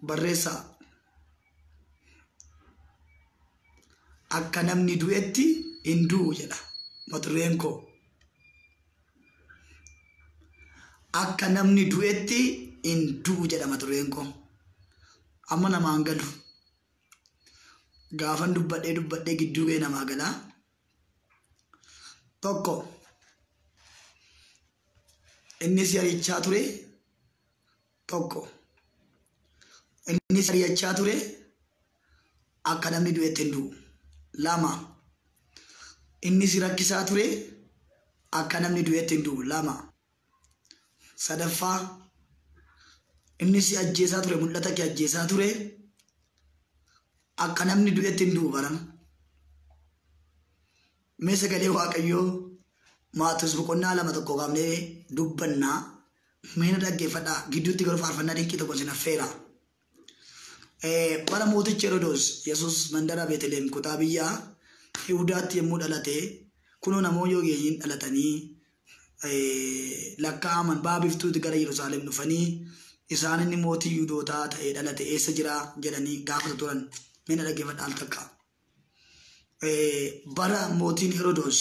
barreessa akka namni du'etti hin du'u jedha mata dureen koo. Akka namni du'etti hin du'u jedha mata dureen koo. Amma namaan galu gaafan dubbadhee gidduu ga'e namaa galaa. Tokko innis yarichaa ture, tokko innis yarichaa ture akka namni du'etti hin du'u. Lama innis rakkisaa ture akka namni du'etti hin du'u. Lama sadaffaa innis ajjeesaa ture, mul'ata kee ajjeesaa ture akka namni du'etti hin du'u. Barama mee sagalee Waaqayyoo Maatewos boqonnaa 2 qaamnee dubbannaa. Mee na dhaggeeffadhaa. Gidduutti garuu faarfannaa dinqii tokko sin affeera. Bara mootichi Herodoos Yesuus mandara Beetlehem kutaa biyyaa Yihudaatti yommuu dhalate, kunoo namoonni ogeeyyiin dhalatanii lakkaa'aman ba'a biftuutti gara Yerusaalem dhufanii isaan inni mootii Yihuudootaa ta'ee dhalate eessa jira jedhanii gaafatu turan. Mee na dhaggeeffadhaa al takka. Bara mootiin Herodoos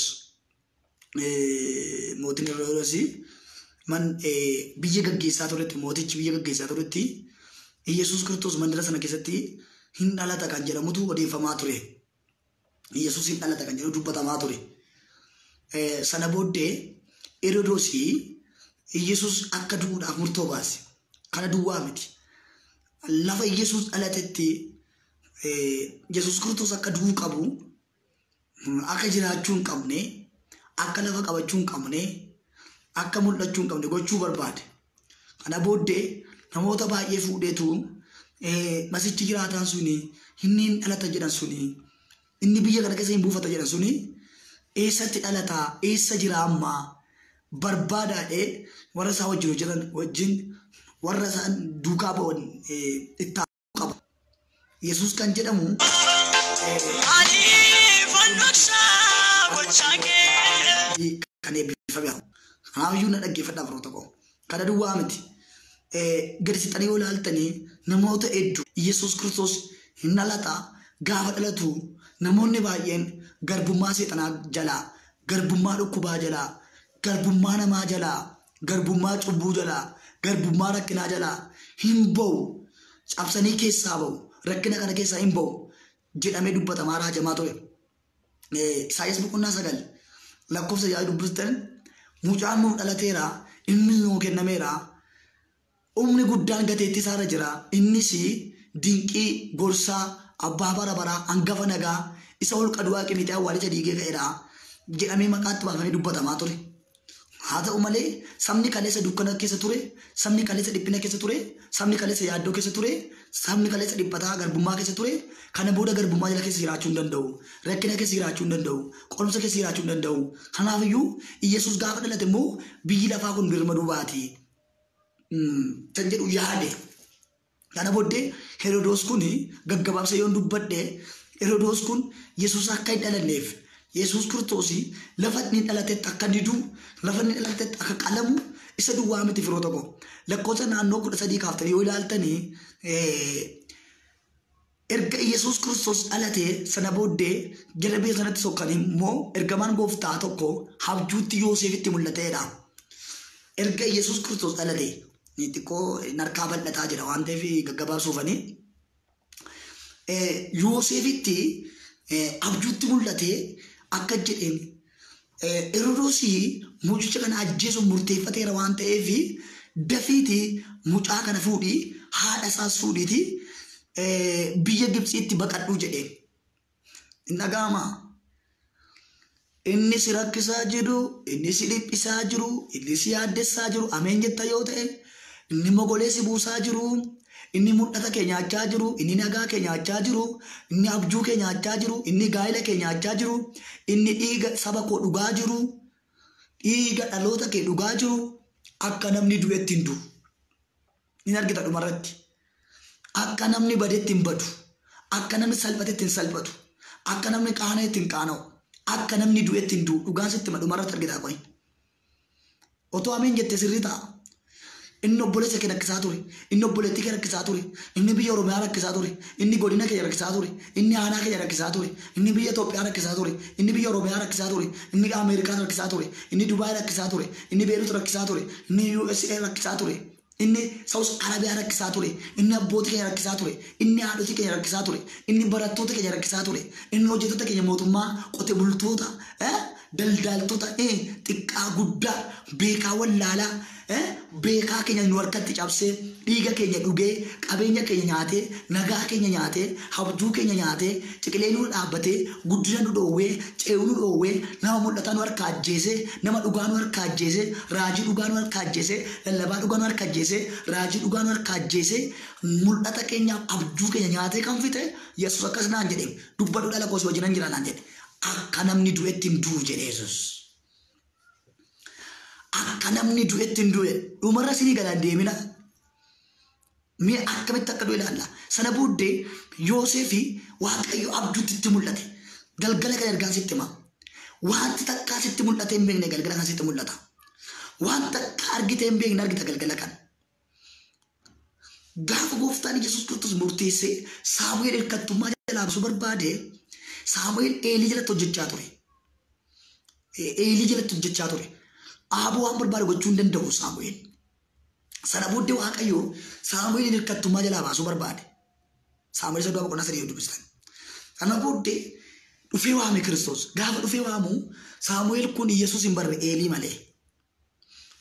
biyya gaggeessaa turetti, mootichi biyya gaggeessaa turetti Yesuus Kiristoos mandara sana keessatti hin dhalata kan jedhamutu odeeffamaa ture. Yesuus hin dhalata kan jedhamu dubbatamaa ture. Sana booddee Herodoos Yesuus akka du'uudhaaf murtoo baase. Kana duwwaa miti. Lafa Yesuus dhalatetti Yesuus Kiristoos akka du'uu qabu, akka jiraachuu hin qabne, akka lafa qabachuu hin qabne, akka mul'achuu hin qabne gochuu barbaade. Kana booddee namoota baay'ee fuudheetu masichi jiraataan suni inni hin dhalata jedhan suni, inni biyya kana keessa hin buufata jedhan suni eessatti dhalataa, eessa jira amma barbaadaadhee warra isaa wajjin hojjetan wajjin warra isaan duukaa ba'an itti qaba. Yesuus kan jedhamu kan eebbifame. Kanaafiyyuu na dhaggeeffadhaa firoota koo. Kana duwwaa miti. Gadi siqanii yoo ilaaltanii namoota hedduu Yesuus Kiristoos hin dhalata gaafa dhalatu namoonni baay'een garbummaa seexanaa jalaa, garbummaa dhukkubaa jalaa, garbummaa namaa jalaa, garbummaa cubbuu jalaa, garbummaa rakkinaa jalaa hin ba'u, cabsanii keessaa ba'u, rakkina kana keessaa hin ba'u jedhamee dubbatamaa raajamaa ture. Isaayyaas boqonnaa 9 lakkoofsa 6 dubbistan mucaan nuuf dhalateera, ilmi nuu kennameera, humni guddaan gateettii isaarra jira, innis dinqii gorsaa abbaa bara baraa hangafa nagaa isa ol qaduwaa qimixee awwaalicha diigee ka'eedha jedhamee maqaatti baafamee dubbatamaa ture. Haa ta'u malee sabni kaleessa dukkana keessa ture, sabni kaleessa dhiphina keessa ture, sabni kaleessa yaaddoo keessa ture, sabni kaleessa dhiphataa garbummaa keessa ture. Kana booda garbummaa jala keessa jiraachuu hin danda'u, rakkina keessa jiraachuu hin danda'u, qorumsa keessa jiraachuu hin danda'u. Kanaafiyyuu Yesuus gaafa dhalate immoo biyyi lafaa kun birmaduu baati kan jedhu yaade. Kana booddee Herodoos kun gaggabaabsa yoon dubbadhe, Herodoos kun Yesuus akka hin dhalanneef, Yesuus Kiristoos lafa inni dhalatetti akka inni du'u, lafa inni dhalatetti akka qalamu isa duwwaa miti firoota koo. Lakkoofsa naannoo 13 kaaftanii yoo ilaaltanii erga Yesuus Kiristoos dhalatee sana booddee jala biyya sanatti sokkan immoo ergamaan gooftaa tokko habjuutti Yoosefitti mul'ateedha. Erga Yesuus Kiristoos dhalatee xiqqoo narkaa bal'ataa jira waan ta'eef gaggabaabsuufanii Yoosefitti abjuutti mul'atee akka jedheen Herodoos mucicha kana ajjeesuuf murteeffateera waan ta'eef dafiitii mucaa kana fuudhii haadha isaas fuudhiiti biyya Gibxiitti baqadhuu jedheen. Inni dhaga'ama. Inni si rakkisaa jiru, inni si dhiphisaa jiru, inni si yaaddessaa jiru ameen jetta yoo ta'e, inni mogolee si buusaa jiru, inni mul'ata kee nyaachaa jiru, inni nagaa kee nyaachaa jiru, inni abjuu kee nyaachaa jiru, inni gaa'ela kee nyaachaa jiru, inni dhiiga saba koo dhugaa jiru, dhiiga dhaloota kee dhugaa jiru akka namni du'etti hin du'u. Inni argita dhumarratti. Akka namni badeetti hin badu, akka namni salphatetti hin salphatu, akka namni qaana'etti hin qaana'u, akka namni du'etti hin du'u dhugaan sitti dhumarratti argita qoy. Otoo ameen jette sirrii ta'a. Inni obboleessa kee rakkisaa ture. Inni obboleettii kee rakkisaa ture. Inni biyya Oromiyaa rakkisaa ture. Inni godina kee rakkisaa ture. Inni aanaa kee rakkisaa ture. Inni biyya Itoophiyaa rakkisaa ture. Inni biyya Oromiyaa rakkisaa ture. Inni Ameerikaa rakkisaa ture. Inni Dubaay rakkisaa ture. Inni Beirut rakkisaa ture. Inni USA rakkisaa ture. Inni Saawus Arabiyaa rakkisaa ture. Inni abbootii keenya rakkisaa ture. Inni haadhotii keenya rakkisaa ture. Inni barattoota keenya rakkisaa ture. Inni hojjettoota keenya mootummaa qote bultoota daldaltoota xiqqaa guddaa beekaa wallaalaa beekaa keenya nu harkatti cabsee dhiiga keenya dhugee qabeenya keenya nyaatee nagaa keenya nyaatee habjuu keenya nyaatee ciqilee nu dhaabbatee guddina nu dhoowwee ce'uu nu dhoowwee nama mul'ataa nu harka ajjeesee nama dhugaa nu harka ajjeesee raajii dhugaa nu harka ajjeesee lallabaa dhugaa nu harka ajjeesee raajii dhugaa nu harka ajjeesee mul'ata keenyaaf abjuu keenya nyaatee kan fixe Yesuus akkas naan jedhe dubbadhu dhala koos wajjinan jira naan jedhe akka namni du'etti hin du'u jedhe Yesuus. Akka namni du'etti hin du'e dhumarra sinii galaan deemina. Mee akkamitti akka du'e ilaalla. Sana booddee Yoosefi Waaqayyo abjuutti itti mul'ate. Galgala kan ergaan sitti hima. Wanti takkaa sitti mul'ate hin beekne galgala kan sitti mul'ata. Waan takka argite hin beekne argita galgala kan. Gaafa gooftaan Yesuus Kiristoos murteessee Saamu'eel hirkattummaa jalaa baasuu barbaade Saamu'eel Eelii jalatti hojjechaa ture. Eelii jalatti hojjechaa ture. Aaboo waan barbaade gochuu hin danda'u Saamu'eel. Sana booddee Waaqayyo Saamu'eel hirkattummaa jalaa baasuu barbaade. Saamu'eel isa du'a boqonnaa sadii dubbistan. Sana booddee dhufee waame Kiristoos. Gaafa dhufee waamu Saamu'eel kun Yesuus hin barre Eelii malee.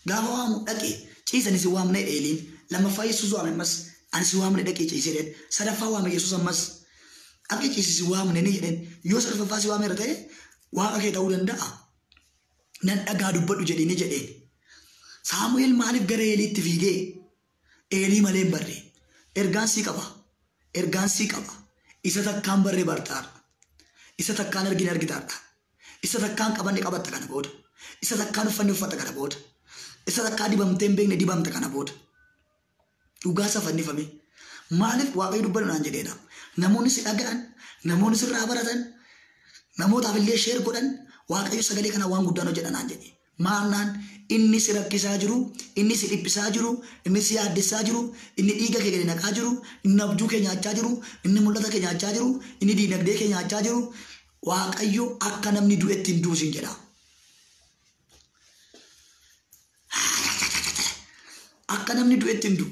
Gaafa waamu dhaqee ciisanii si waamne Eeliin. Lammaffaa Yesuus waame ammas ani si waamne dhaqee ciisee jedhen. Sadaffaa waame Yesuus ammas akka ciisee si waamne ni jedhen. Yoo sadaffaa si waame irra ta'e waaqa kee ta'uu danda'a. Nan dhagaa dubbadhu jedhini jedheen. Saamu'eel maaliif gara Eeliitti fiigee? Eelii malee hin barre. Ergaan sii qaba. Ergaan sii qaba. Isa takkaan barree bartaadha. Isa takkaan argine argitaadha. Isa takkaan qabanne qabatta kana booda. Isa takkaan uffanne uffatta kana booda. Isa takkaan dibamtee hin beekne dibamta kana booda. Dhugaa safannifame. Maaliif Waaqayyo dubbadhu naan jedheedha. Namoonni si dhaga'an, namoonni sirraa baratan, namootaaf illee sheer godhan Waaqayyo sagalee kana waan guddaan hojjedha naan jedhe. Maannaan inni si rakkisaa jiru, inni si dhiphisaa jiru, inni si yaaddessaa jiru, inni dhiiga kee gadi naqaa jiru, inni abjuu kee nyaachaa jiru, inni mul'ata kee nyaachaa jiru, inni diinagdee kee nyaachaa jiru. Waaqayyo akka namni du'etti hin duusin jedha. Akka namni du'etti hin du'u.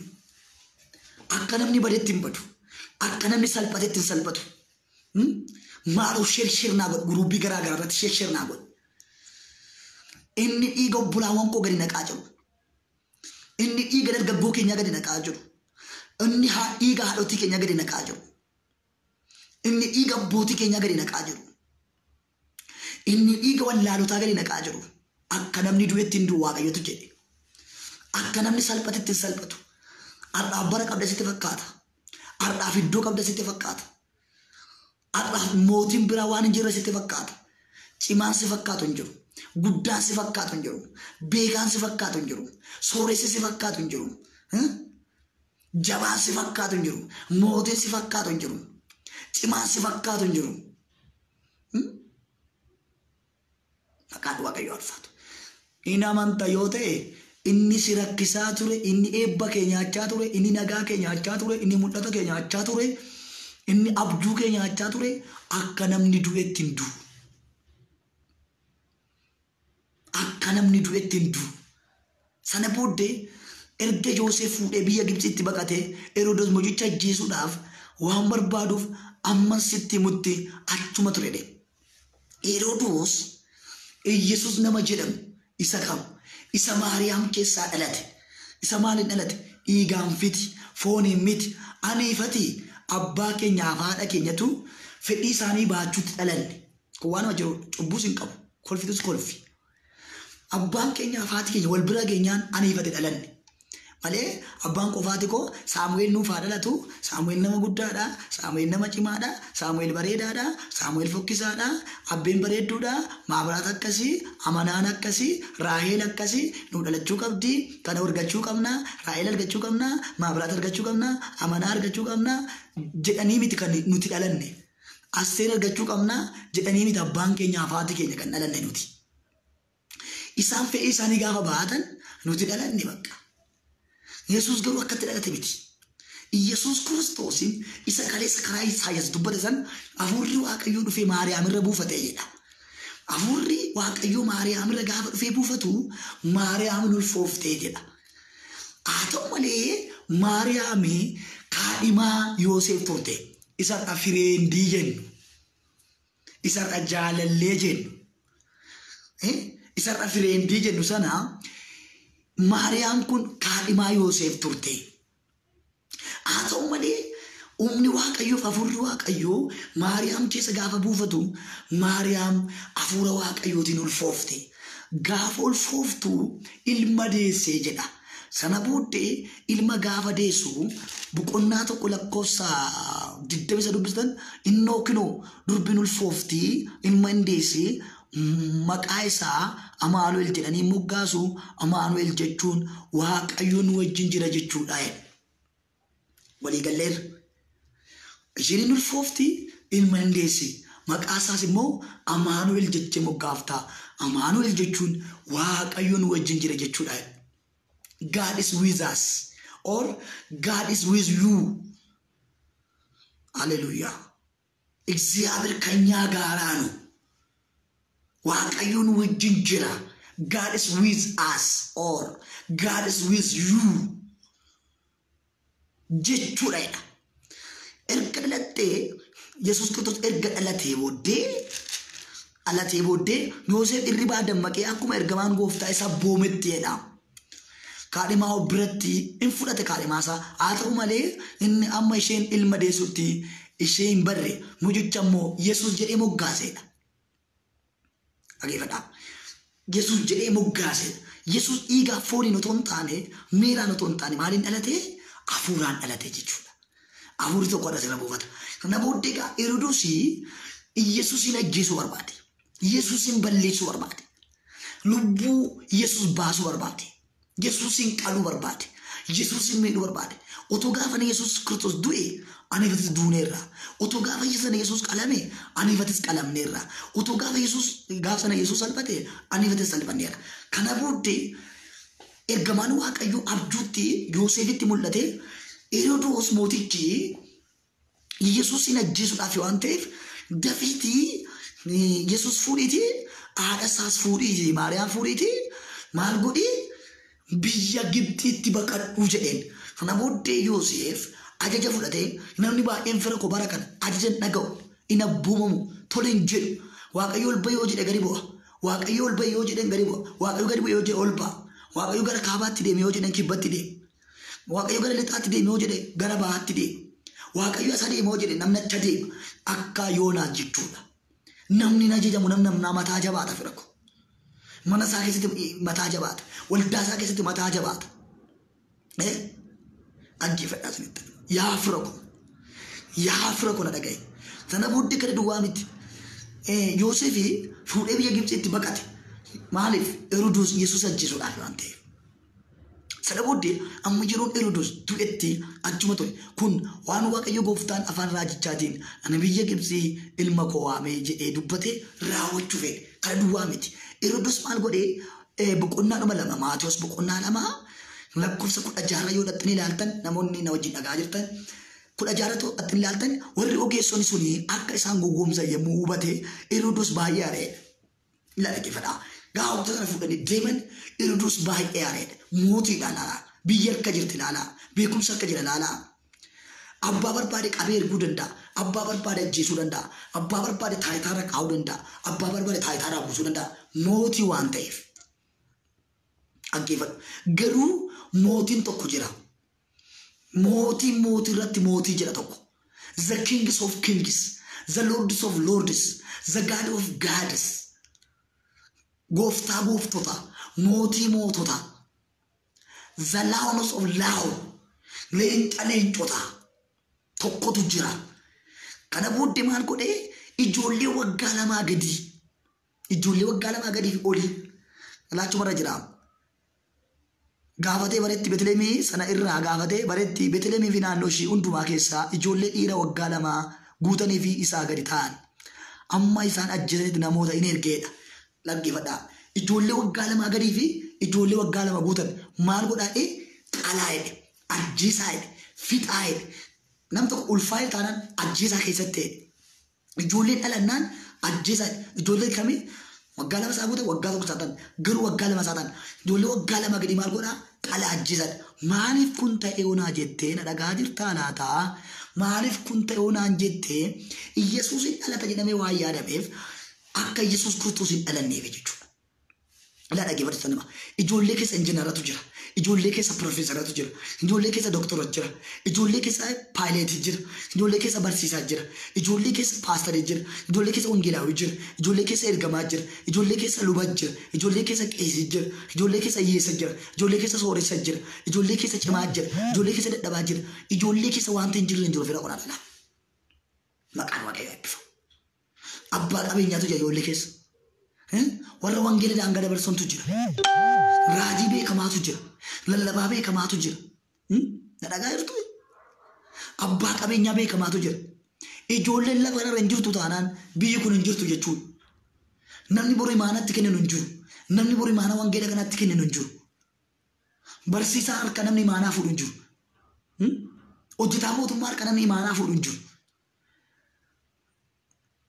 Akka namni badeetti hin badu. Akka namni salphateetti hin salphatu. Maaloo sheer naa godhu guruubii garaa garaa irratti sheer naa godhu. Inni dhiiga obbolaawwan koo gadi naqaa jiru. Inni dhiiga dargaggoo keenyaa gadi naqaa jiru. Inni dhiiga haadhotii keenyaa gadi naqaa jiru. Inni dhiiga abbootii keenyaa gadi naqaa jiru. Inni dhiiga wallaalotaa gadi naqaa jiru. Akka namni du'etti hin du'u Waaqayyotu jedhe. Akka namni salphatetti hin salphatu. Har'aaf bara qabda sitti fakkaata. Har'aaf iddoo qabda sitti fakkaata. Har'aaf mootiin biraa waan hin jirre sitti fakkaata. Cimaan si fakkaatu hin jiru. Guddaan si fakkaatu hin jiru. Beekaan si fakkaatu hin jiru. Sooressi si fakkaatu hin jiru. Jabaan si fakkaatu hin jiru. Mootiin si fakkaatu hin jiru. Cimaan si fakkaatu hin jiru. Maqaan Waaqayyoo ulfaatu. Inni amanta yoo ta'e inni si rakkisaa ture, inni eebba kee nyaachaa ture, inni nagaa kee nyaachaa ture, inni mul'ata kee nyaachaa ture, inni abjuu kee nyaachaa ture akka namni du'etti hin du'u. Akka namni du'etti hin du'u. Sana booddee erga Yoosef fuudhee biyya Gibxitti baqatee Heroodis mooticha ajjeesuudhaaf waan barbaaduuf ammas sitti mutti achuma ture. Heroodis Yesuus nama jedhamu isa qabu. Isa Maariyaam keessaa dhalate. Isa maaliin dhalate? Dhiigaan miti, fooniin miti. Aniifati abbaa keenyaaf haadha keenyatu fedhii isaanii baachuutti dhalanne. Kun waan jiru cubbuus hin qabu. Kolfitus kolfi. Abbaan keenyaaf haati keenya wal bira geenyaan aniifate dhalanne. Malee abbaan qofaati koo Saamu'eel nuuf haa dhalatu. Saamu'eel nama guddaadha. Saamu'eel nama cimaadha. Saamu'eel bareedaadha. Saamu'eel fokkisaadha. Abbeen bareedduudha. Maabiraat akkasii, amanaan akkasii, Raaheel akkasii nu dhalachuu qabdi. Kana argachuu qabna. Raaheel argachuu qabna. Maabiraat argachuu qabna. Amanaa argachuu qabna. Jedhanii miti kan nuti dhalanne. Asteer argachuu qabna. Jedhanii miti abbaan keenyaaf haati keenya kan dhalanne nuti. Isaan fedhii isaanii gaafa baatan nuti dhalanne bakka. Yesuus garuu akkatti dhalate miti. Yesuus Kiristoos isa kaleessa karaa Isaayyaas dubbate san hafuurri Waaqayyoo dhufee Maariyaam irra buufate jedha. Hafuurri Waaqayyoo Maariyaam irra gaafa dhufee buufatu Maariyaam ulfooftee jedha. Haa ta'u malee Maariyaam kaadhimaa Yoosef turte. Isarra fireendii jennu. Isarra jaalallee jennu. Isarra fireendii jennu sana Maariyaam kun kaadhimaa Yoosef turte. Haa ta'u malee humni Waaqayyoo hafuurri Waaqayyoo Maariyaam keessa gaafa buufatu Maariyaam hafuura Waaqayyootiin ulfoofte. Gaafa ulfooftu ilma deessee jedha. Sana booddee ilma gaafa deessu boqonnaa tokko lakkoofsa 20 dubbistan innoo kinoo durbiin ulfoofti ilma hin deessee maqaa isaa Amaanu'el jedhanii moggaasu. Amaanu'el jechuun Waaqayyoon wajjin jira jechuudha. Walii galleerra. Isheen ulfoofti ilma hin deesse. Maqaa isaas immoo Amaanu'el jettee moggaafta. Amaanu'el jechuun Waaqayyoon wajjin jira jechuudha. God is with us or God is with you. Hallelujah. እግዚአብሔር ከኛ ጋር ነው። Waaqayyoon wajjin jira. God is with us or God is with you. jechuudha. Erga dhalattee Yesuus Kiristoos erga dhalatee booddee Yoosef irribaa dammaqee akkuma ergamaan gooftaa isaa boometti jedha. Kaadhimaa biratti hin fudhate kaadhimaa isaa. Haa ta'u malee inni amma isheen ilma deessutti ishee hin barre mucicha immoo Yesuus jedhee moggaasedha. Dhageeffadhaa. Yesuus jedhee moggaasedha. Yesuus dhiigaa fooniin otoo hin taane miiraan otoo hin taane maaliin dhalate? Hafuuraan dhalate jechuudha. Hafuurri tokko adda sirra buufata. Kana booddee egaa Heroodis Yesuusin ajjeesuu barbaade. Yesuusin balleessuu barbaade. Lubbuu Yesuus baasuu barbaade. Yesuusin qaluu barbaade. Yesuusin miidhuu barbaade. Otoo gaafa Yesuus Kiristoos du'e aniifatis duuneerra. Otoo gaafa Yesuus qalame aniifatis qalamneerra. Otoo gaafa sana Yesuus salphate aniifatis salphanneerra. Kana booddee ergamaan Waaqayyoo abjuutti Yoosefitti mul'ate. Heroodis mootichi Yesuusin ajjeesuudhaaf waan ta'eef dafiitii Yesuus fuudhiitii haadha isaas fuudhiitii Maariyaam fuudhiitii maal godhii biyya Gibxiitti baqadhuu jedheen. Kana booddee Yoosef ajaja fudhatee namni baay'een fira koo bara kana ajaja hin dhaga'u hin abbuumamu tole hin jedhu. Waaqayyo ol ba'ee yoo jedhe gadi bu'a. Waaqayyo ol ba'ee yoo jedhe gadi bu'a. Waaqayyo gadi bu'ee yoo jedhe ol ba'a. Waaqayyo gara kaabaatti deeme yoo jedhe kibbatti deeme. Waaqayyo gara lixaatti deeme yoo jedhe gara bahaatti deeme. Waaqayyo asa deeme yoo jedhe namni acha deema. Akka Yoonaa jechuudha. Namni ajajamu namni mataa jabaata fira koo. Mana isaa keessatti mataa jabaata. Waldaa isaa keessatti mataa jabaata. Dhaggeeffadhaa sinitti. Yaa fira koo na dhagaye. Sana booddee kana duwwaa miti. Yoosef fuudhee biyya Gibxiitti baqate. Maaliif? Heroodis Yesuus ajjeesuudhaaf waan ta'eef. Sana booddee amma yeroon Heroodis du'etti achuma ture. Kun waan Waaqayyo gooftaan afaan raajichaatiin ani biyya Gibxii ilma koo waamee jedhee dubbate raawwachuu fedhe. Kana duwwaa miti. Heroodis maal godhee boqonnaa 2 Maatiyos boqonnaa 2 lakkoofsa 16 yoo dhattanii ilaaltan namoonni na wajjin dhagaa jirtan 16 dhattanii ilaaltan warri ogeessonni suni akka isaan gowwoomsan yommuu hubate Heroodis baay'ee areedha. Dhaggeeffadhaa. Gaafa sana fuudhanii deeman Heroodis baay'ee areedha. Mootiidha ilaalaa. Biyya harka jirti ilaalaa. Beekumsa harka jira ilaalaa. Abbaa barbaade qabee erguu danda'a. Abbaa barbaade ajjeesuu danda'a. Abbaa barbaade taayitaarra kaa'uu danda'a. Abbaa barbaade taayitaarraa buusuu danda'a. Mootii waan ta'eef. Dhaggeeffadhu. Garuu mootiin tokko jira. Mootii irratti mootii jira tokko. The kings of kings. The lords of lords. The god of gods. Gooftaa gooftota. Mootii mootota. The lions of lion. Leencota. Tokkotu jira. Kana booddee maal godhee ijoollee waggaa 2 gadi. Ijoollee waggaa 2 gadi fi olii. Laachumarra jira. Gaafatee bareetti Beetleemii sana irraa gaafatee bareetti Beetleemii fi naannoo ishii hundumaa keessaa ijoollee dhiira waggaa 2 guutanii fi isaa gadi ta'an. Amma isaan ajjeesanitti namoota hin ergeedha. Dhaggeeffadhaa. Ijoollee waggaa 2 gadii fi ijoollee waggaa 2 guutan maal godhaa qalaa'edhe ajjeesaa'edhe fixaa'edhe nam tokko ulfaa'e taanaan ajjeesaa keessatti ijoollee dhalannaan ajjeesaa'edhe ijoollee kamii waggaa lama isaa guute waggaa tokko isaatan garuu waggaa lama isaatan ijoollee waggaa lama gadi maal godhaa qala ajjeesaadha. Maaliif kun ta'e onaa jettee na dhagaa jirtaa laataa? Maaliif kun ta'e onaan jettee Yesuusin dhalata jedhamee waan yaadameef akka Yesuus Kiristoos hin dhalanneef jechuudha. La dhaggeeffatu nama ijoollee keessa injiinaratu jira, ijoollee keessa piroofeesaratu jira, ijoollee keessa dooktoratu jira, ijoollee keessa paayileetii jira, ijoollee keessa barsiisaa jira, ijoollee keessa paastarii jira, ijoollee keessa wangeelaawii jira, ijoollee keessa ergamaa jira, ijoollee keessa lubaa jira, ijoollee keessa qeesii jira, ijoollee keessa hiyyeessa jira, ijoollee keessa sooressa jira, ijoollee keessa cimaa jira, ijoollee keessa dadhabaa jira, ijoollee keessa wanta hin jirre hin jiru fira qonaadha. Maqaan waaqayyoo eebbifamu. Abbaa qabeenyaatu jira ijoollee keessa. Warra wangeela daangaa dabarsantu jira. Raajii beekamaatu jira. Lallabaa beekamaatu jira. Na dhagaa jirtu. Abbaa qabeenyaa beekamaatu jira. Ijoolleen lafa irra hin jirtu taanaan biyyi kun hin jirtu jechuudha. Namni boru imaanatti kennu hin jiru. Namni boru imaana wangeela kanatti kennu hin jiru. Barsiisaa harka namni imaanaa fuudhu hin jiru. Hojjetaa mootummaa harka namni imaanaa fuudhu hin jiru.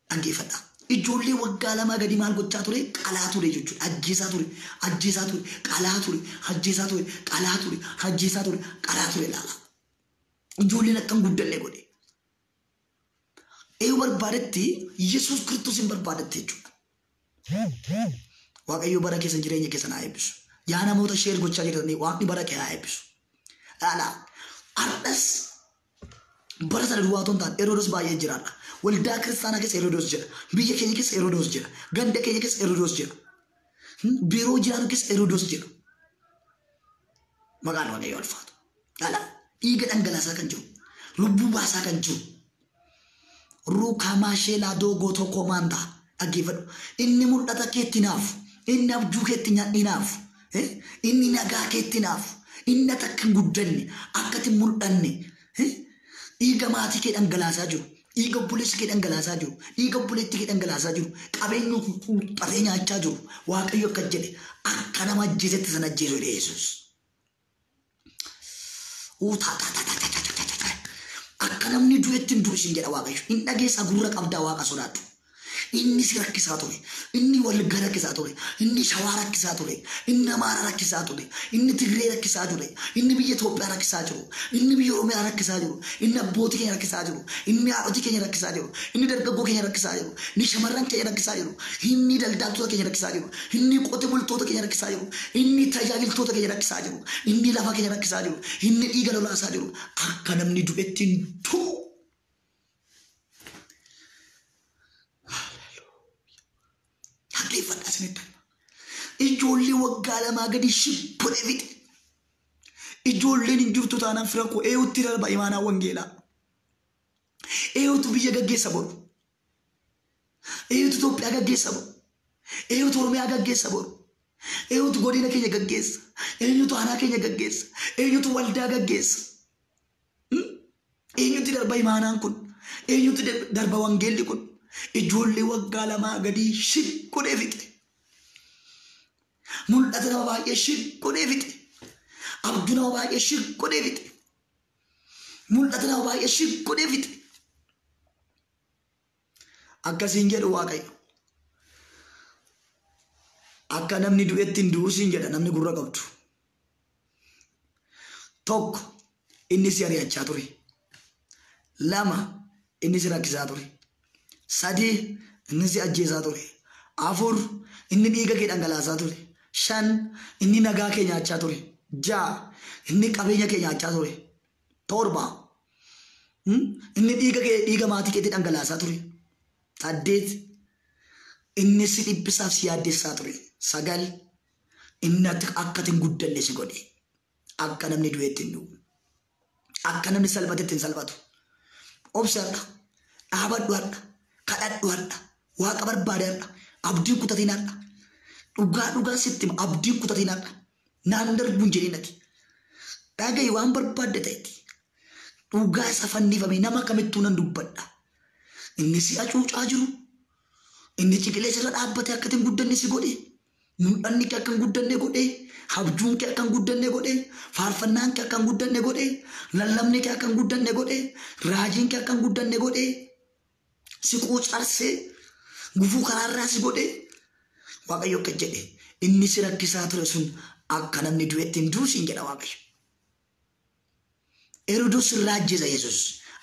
Dhaggeeffadhaa. Ijoollee waggaa lama gadi maal gochaa ture qalaa ture jechuudha. Ajjeesaa ture, ajjeesaa ture, qalaa ture, ajjeesaa ture, qalaa ture, ajjeesaa ture, qalaa ture laala. Ijoolleen akkam guddallee godhe. Eeyyuu barbaadetti Yesuus Kiristoos hin barbaadetti jechuudha. Waaqayyo bara keessa jireenya keessa naa eebbisu. Yaa namoota sheer gochaa jirtanii waaqni bara kee haa eebbisu. Laala har'as bara sana duwwaa otoo hin taane Heroodis baay'ee jiraadha. Waldaa kiristaanaa keessa Heroodis jira. Biyya keenya keessa Heroodis jira. Ganda keenya keessa Heroodis jira. Biiroo jiraatu keessa Heroodis jira. Maqaan waaqayyoo ulfaatu. Laala dhiiga dhangalaasaa kan jiru. Lubbuu baasaa kan jiru. Ruukamaa sheelaa doogoo tokko maantaa dhaggeeffadhu. Inni mul'ata keetti naafu. Inni abjuu keetti naafu. Inni nagaa keetti naafu. Inni takka hin guddanne akkati hin mul'anne. Dhiiga maatii kee dhangalaasaa jiru. Dhiiga obboleessi kee dhangalaasaa jiru. Dhiiga obboleettii kee dhangalaasaa jiru. Qabeenya xuuxatee nyaachaa jiru. Waaqayyo akka jedhe akka nama ajjeesetti sana ajjeesuu Yesuus. Akka namni du'etti hin du'isin jedha Waaqayyo. Inni dhageessaa gurra qabdaa Waaqa sodaatu. Inni si rakkisaa ture. Inni walga rakkisaa ture. Inni shawaa rakkisaa ture. Inni amaara rakkisaa ture. Inni Tigree rakkisaa ture. Inni biyya Itoophiyaa rakkisaa jiru. Inni biyya Oromiyaa rakkisaa jiru. Inni abbootii keenya rakkisaa jiru. Inni haadhotii keenya rakkisaa jiru. Inni dargaggoo keenya rakkisaa jiru. Inni shamarran keenya rakkisaa jiru. Inni daldaltoota keenya rakkisaa jiru. Inni qote bultoota keenya rakkisaa jiru. Inni tajaajiltoota keenya rakkisaa jiru. Inni lafa keenya rakkisaa jiru. Inni dhiiga lolaasaa jiru. Akka namni du'etti hin du'u. Dhaggeeffadhaa isinitti. Ijoollee waggaa lamaa gadi shibbolee fixe. Ijoolleen hin jirtu taanaan fira koo eeyuutti darba imaanaa wangeelaa. Eeyuutu biyya gaggeessa boru. Eeyuutu Itoophiyaa gaggeessa boru. Eeyuutu Oromiyaa gaggeessa boru. Eeyuutu godina keenya gaggeessa. Eenyutu aanaa keenya gaggeessa. Eenyutu waldaa gaggeessa. Eenyutti darba imaanaan kun. Eenyutti darba wangeelli kun. Ijoollee waggaa lamaa gadi shibbolee fixe. Mul'ata nama baay'ee shibbolee fixe. Abduu nama baay'ee shibbolee fixe. Mul'ata nama baay'ee shibbolee fixe. Akkasiin jedhu Waaqayyo. Akka namni du'etti hin duusin jedha namni gurra qabdu. Tokko inni si ari'achaa ture. Lama inni si rakkisaa ture. Sadii inni si ajjeesaa ture. Afur inni dhiiga kee dhangalaasaa ture. Shan inni nagaa kee nyaachaa ture. Ja'a inni qabeenya kee nyaachaa ture. Torba inni dhiiga maatii keetti dhangalaasaa ture. Saddeet inni si dhiphisaaf si yaaddessaa ture. Sagal inni akka hin guddanne si godhe. Akka namni du'eetti hin du'u. Akka namni salphatetti hin salphatu. Obsadha. Dhaabadhu hadha. Kadhadhu hadha. Waaqa barbaade hadha. Abdiin kutatiin hadha. Dhugaa sitti abdiin kutatiin hadha. Naan darbuun jedhinati. Dhaga'i waan barbaadde ta'etti. Dhugaa isa fannifame nama kamittuu nan dubbadha. Inni si hacuucaa jiru. Inni ciqilee sirra dhaabbate akka hin guddanne si godhe. mul'anni kee akkan guddanne godhe, abjuun kee akkan guddanne godhe, faarfannaan kee akkan guddanne godhe, lallabni kee akkan guddanne godhe, raajiin kee akkan guddanne godhe, si quucarsee gufuu karaarraa si godhe. Waaqayyo akka jedhe inni si rakkisaa ture sun akka namni du'etti hin duusin jedha Waaqayyo. Herodos irraa ajjeesa Yesuus.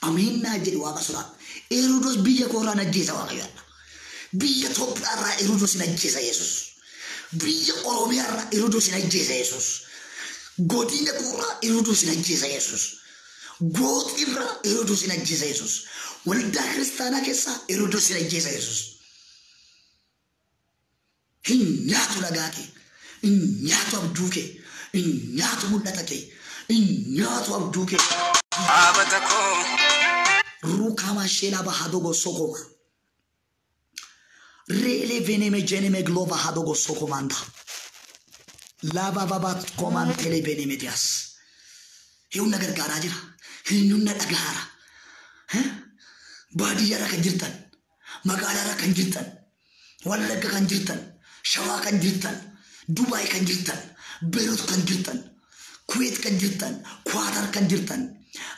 Amiin naa jedhi Waaqa sodaa. Herodos biyya kooraan ajjeesa Waaqayyo. Biyya Itoophiyaa irraa Herodos hin ajjeesa Yesuus. Biyya Oromiyaa irraa Herodos hin ajjeesa Yesuus. Godina irraa Herodos hin ajjeesa Yesuus. Gooti irraa Herodos hin ajjeesa Yesuus. Waldaa kiristaanaa keessaa Herodos hin ajjeesa Yesuus. Hin nyaatu dhagaa kee, hin nyaatu abjuu kee, hin nyaatu mul'ata kee, hin nyaatu abjuu kee. Rukama shela bahadogo sokoma. Rele veneme geneme glova hadogo sokomanda. Lava babat koman tele veneme dias. Hiun nagar gara jira. Hiun nadagara. Baadiyyaa kan jirtan, magaalaa kan jirtan, Wallagga kan jirtan, Shawaa kan jirtan, Dubaay kan jirtan, Beirut kan jirtan, Kuwait kan jirtan, Qatar kan jirtan,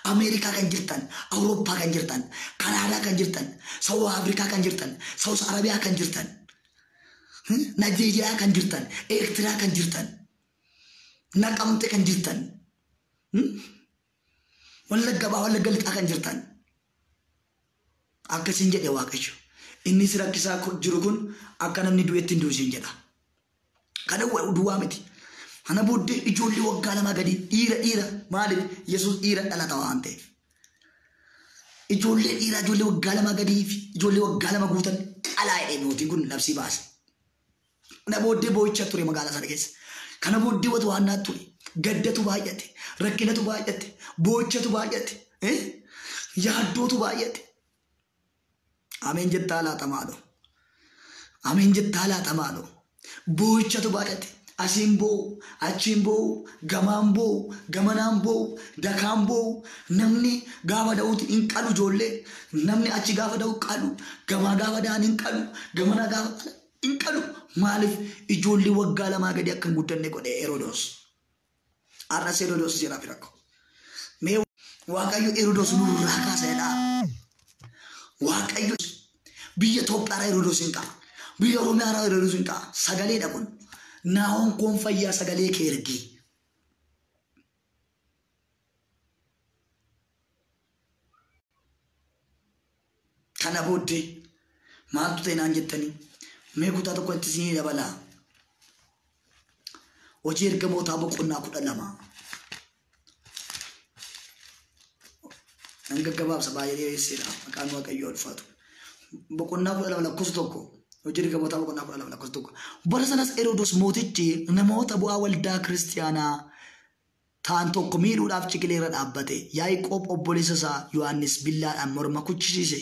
Amerika kan jirtan, Eropa kan jirtan, Kanada kan jirtan, South Africa kan jirtan, Saudi Arabia kan jirtan, Nigeria kan jirtan, Eritrea kan jirtan, Naqamte kan jirtan, Wallagga Lixaa kan jirtan. Akkasin jedhe Waaqayyo. Inni si rakkisaa jiru kun akka namni du'etti hin duusin jedha. Kana duwwaa miti. Kana booddee ijoollee waggaa lama gadi dhiira maaliif Yesuus dhiira dhalata waan ta'eef. Ijoollee dhiiraa ijoollee waggaa lama gadii fi ijoollee waggaa lama guutan qalaa jedhee mootiin kun labsii baase. Kana booddee boo'icha ture magaalaa sana keessa. Kana booddee watu waannaa ture. Gaddatu baay'ate, rakkinatu baay'ate, boo'ichatu baay'ate, yaaddootu baay'ate. Ameen jettaa laatamaadho. Ameen jettaa laatamaadho. Boo'ichatu baay'ate. Asiin boo'u, achiin boo'u, gamaan boo'u, gamanaan boo'u, dakaan boo'u. Namni gaafa da'uuti hin qalu ijoollee. Namni achi gaafa da'u qalu. Gamaa gaafa da'an hin qalu. Gamana gaafa hin qalu. Maaliif ijoollee waggaa lamaa gadi akka hin guddanne godhe Herodos. Arras Herodos jira firakko. Mee Waaqayyo Herodos nurraa kaasedha. Waaqayyo biyya Itoophiyaa Herodos hin qaba. Biyya Oromiyaa Herodos hin qaba. Sagalee dha kun. Naa'oon koon fayyaa sagalee kee ergi. Kana booddee maaltu ta'e naan jettanii mee kutaa tokko itti siinii dabalaa. Hojii ergamootaa boqonnaa 12. Nan gaggabaabsa baay'ee dhiyeesseedha. Maqaan Waaqayyoo ulfaatu. Boqonnaa 12 lakkoofsa tokko. Hojii ergamootaa boqonnaa 12 lakkoofsa tokko. Bara sanas Herodos mootichi namoota bu'aa waldaa kiristaanaa ta'an tokko miidhuudhaaf ciqilee irra dhaabbate. Yaaqoob obboleessa isaa Yohaannis billaadhaan morma kuchisiise.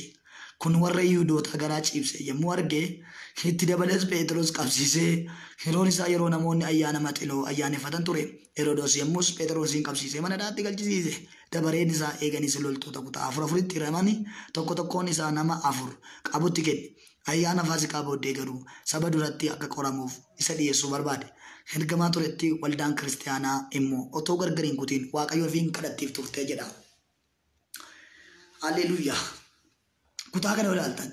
Kun warra Yihuudoota garaa ciibse yommuu arge itti dabalees Phexros qabsiisee yeroon isaa yeroo namoonni ayyaana maxiloo ayyaaneffatan ture. Herodos yommus Phexrosin qabsiisee mana hidhaatti galchisiise. Dabareen isaa eeganis loltoota kutaa 4 hiramanii tokkoon isaa nama 4 qabutti kenne. Ayyaana Faasikaa booddee garuu saba duratti akka qoramuuf isa dhiyeessuu barbaade. Ergamaa turetti waldaan kiristaanaa immoo otoo gargar hin kutiin Waaqayyoo ofiin kadhattiif turte jedha. Haleluuyaa. Kutaa kana ilaaltan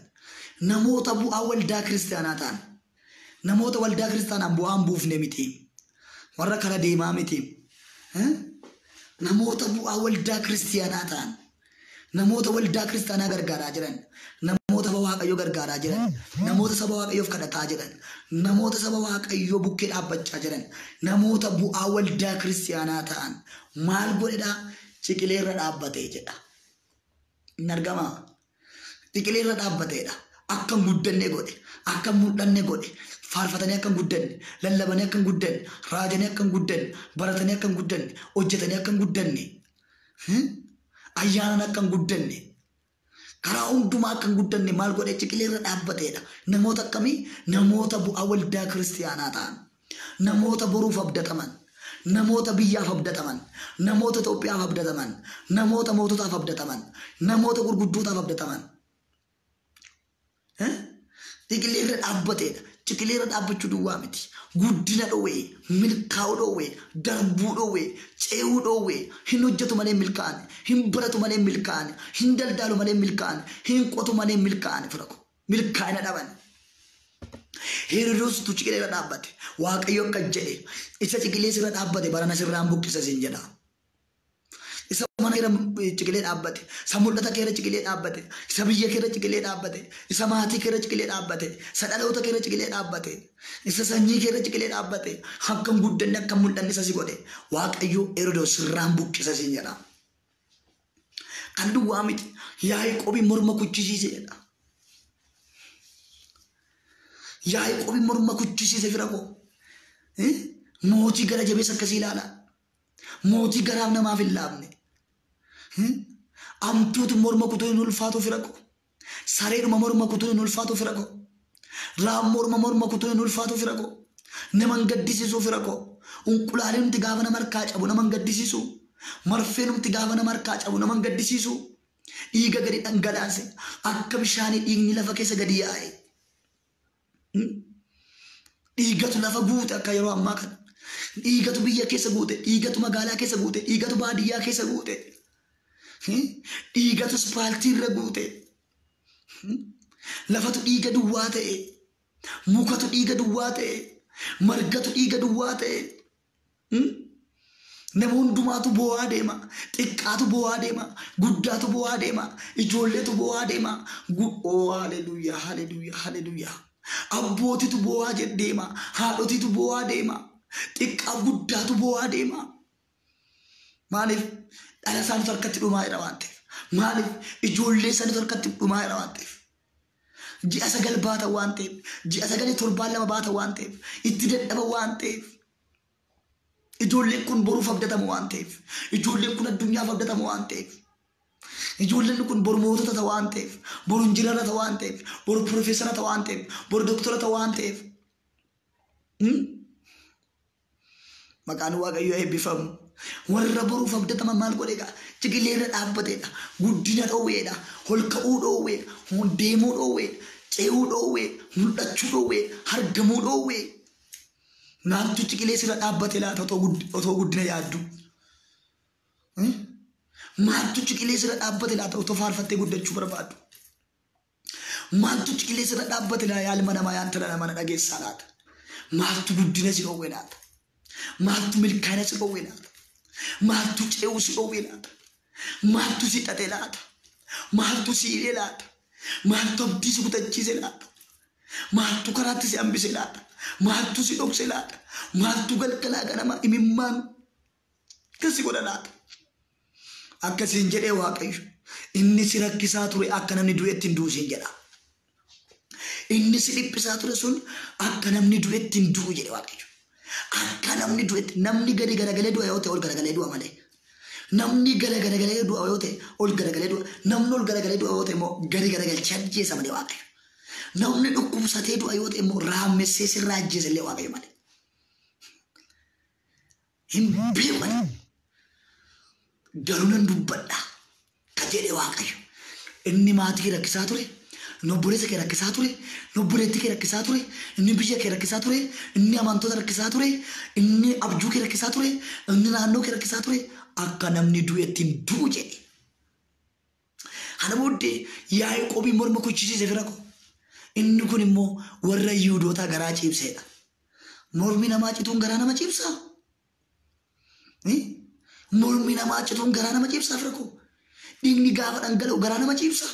namoota bu'aa waldaa kiristaanaa ta'an namoota waldaa kiristaanaa bu'aan buufne miti warra kana deemaa miti namoota bu'aa waldaa kiristaanaa ta'an namoota waldaa kiristaanaa gargaaraa jiran namoota saba Waaqayyoo gargaaraa jiran namoota saba Waaqayyoof kadhataa jiran namoota saba Waaqayyoo bukkee dhaabbachaa jiran namoota bu'aa waldaa kiristaanaa ta'an maal godhedha ciqilee irra dhaabbatee jedha hin argamaa. Ciqilee irra dhaabbateedha. Akka guddanne godhe, akka mul'anne godhe, faarfatanii akka guddanne, lallabanii akka guddanne, raajanii akka guddanne, baratanii akka guddanne, hojjetanii akka guddanne, ayyaanan akka guddanne, karaa hundumaa akka guddanne maal godhe ciqilee irra dhaabbateedha. Namoota akkamii? Namoota bu'aa waldaa kiristaanaa ta'an, namoota boruuf abdataman, namoota biyyaaf abdataman, namoota Itoophiyaaf abdataman, namoota moototaaf abdataman, namoota gurguddootaaf abdataman. Ciqilee irra dhaabbateedha. ciqileera dhaabbachuu duwwaa miti. Guddina dhoowwee, milkaa'uu dhoowwee, darbuu dhoowwee, ce'uu dhoowwee, hin hojjetu malee milkaa'an, hin baratu malee milkaa'an, hin daldaalu malee milkaa'an, hin qotu malee milkaa'an fira koo. Milkaa'ina dhaban. Herodos tu ciqileera dhaabbate. Waaqayyo akka jedhe isa ciqilee sirra dhaabbate barana sirraan buqqisa siin jedha. Isa mana keera ciqilee dhaabbate, isa mul'ata keera ciqilee dhaabbate, isa biyya keera ciqilee dhaabbate, isa maatii keera ciqilee dhaabbate, isa dhaloota keera ciqilee dhaabbate, isa sanyii keera ciqilee dhaabbate, akkam guddanne akkam mul'anne isa si godhe. Waaqayyo Herodos sirraan buqqisa siin jedha. Kan duwwaa miti Yaaqoobi morma kuchisiise jedha. Yaaqoobi morma kuchisiise fira koo. Mootii gara jabeessa akkasii ilaala. Mootii garaaf namaaf hin laafne. Amtuutu morma kutuu hin ulfaatu fira koo. Sareedhuma morma kutuu hin ulfaatu fira koo. Raammoo morma kutuu hin ulfaatu fira koo. Nama hin gaddisiisu fira koo. Unqulaalee nuti gaafa nama harkaa cabu nama hin gaddisiisu. Marfee nuti gaafa nama harkaa cabu nama hin gaddisiisu. Dhiiga gadi dhangalaase akka bishaanii dhiigni lafa keessa gadi yaa'e. Dhiigatu lafa guute akka yeroo ammaa kana. Dhiigatu biyya keessa guute, dhiigatu magaalaa keessa guute, dhiigatu baadiyyaa keessa guute. Dhiigatu ispaaltii irra guute. Lafatu dhiiga duwwaa ta'e. Mukatu dhiiga duwwaa ta'e. Margatu dhiiga duwwaa ta'e. Nama hundumaatu boo'aa deema. Xiqqaatu boo'aa deema. Guddaatu boo'aa deema. Ijoolleetu boo'aa deema. Oh haleluuyaa, haleluuyaa, haleluuyaa. Abbootitu boo'aa deema. Haadhotitu boo'aa deema. Xiqqaa guddaatu boo'aa deema. Maaliif dhala isaaniitu harkatti dhumaa jira waan ta'eef. Maaliif ijoollee isaaniitu harkatti dhumaa jira waan ta'eef. Ji'a 9 baata waan ta'eef. Ji'a 9 7 baata waan ta'eef. Itti dadhaba waan ta'eef. Ijoolleen kun boruuf abdatamu waan ta'eef. Ijoolleen kun addunyaaf abdatamu waan ta'eef. Ijoolleen kun boru mootota ta'u waan ta'eef. Boru injiinara ta'u waan ta'eef. Boru piroofeesara ta'u waan ta'eef. Boru doktora ta'u waan ta'eef. Maqaan Waaqayyoo eebbifamu. Warra boruuf abdataman maal godheedha? Ciqileerra dhaabbateedha. Guddina dhoowweedha. Ol ka'uu dhoowwee. Deemuu dhoowwee. Ce'uu dhoowwee. Mul'achuu dhoowwee. Argamuu dhoowwee. Naantu ciqilee sirra dhaabbate laata otoo guddina yaaddu. Maaltu ciqilee sirra dhaabbate laata otoo faarfattee guddachuu barbaaddu. Maaltu ciqilee sirra dhaabbate laata yaalma namaa yaantala nama dhageessaa laata. Maaltu guddina si dhoowwee laata. Maaltu milkaa'ina si dhoowwee laata. Maaltu ce'uu si dhoowwee laata. Maaltu si xaxee laata. Maaltu si hidhee laata. Maaltu abdii si kutachiise laata. Maaltu karaatti si hambise laata. Maaltu si dhokse laata. Maaltu galgalaa ganama imimmaan kasi godha laata. Akkasiin jedhee Waaqayyo inni si rakkisaa ture akka namni du'etti hin duusin jedha. Inni si dhiphisaa ture sun akka namni du'etti hin du'u jedhe Waaqayyo. Akka namni du'etti namni gadi garagalee du'a yoo ta'e ol garagalee du'a malee. Namni garagalee du'a yoo ta'e ol garagalee du'a. Namni ol garagalee du'a yoo ta'e immoo gadi garagalchee ajjeesa malee Waaqayyo. Namni dhukkubsatee du'a yoo ta'e immoo raamessee sirraa ajjeesa illee Waaqayyo malee. Hin beekan. Garuu nan dubbadha. Ka jedhe Waaqayyo. Inni maatii rakkisaa ture. Nobboleessa kee rakkisaa ture. Nobboleettii kee rakkisaa ture. Inni biyya kee rakkisaa ture. Inni amantoota rakkisaa ture. Inni abjuu kee rakkisaa ture. Inni naannoo kee rakkisaa ture. Akka namni du'etti hin du'u jedhe. Kana booddee Yaaqoobii morma kuchisiise fira koo. Inni kun immoo warra Yihuudoota garaa ciibseedha. Mormi namaa cituun garaa nama ciibsaa. Mormi namaa cituun garaa nama ciibsaa fira koo. Dhiigni gaafa dhangala'u garaa nama ciibsaa.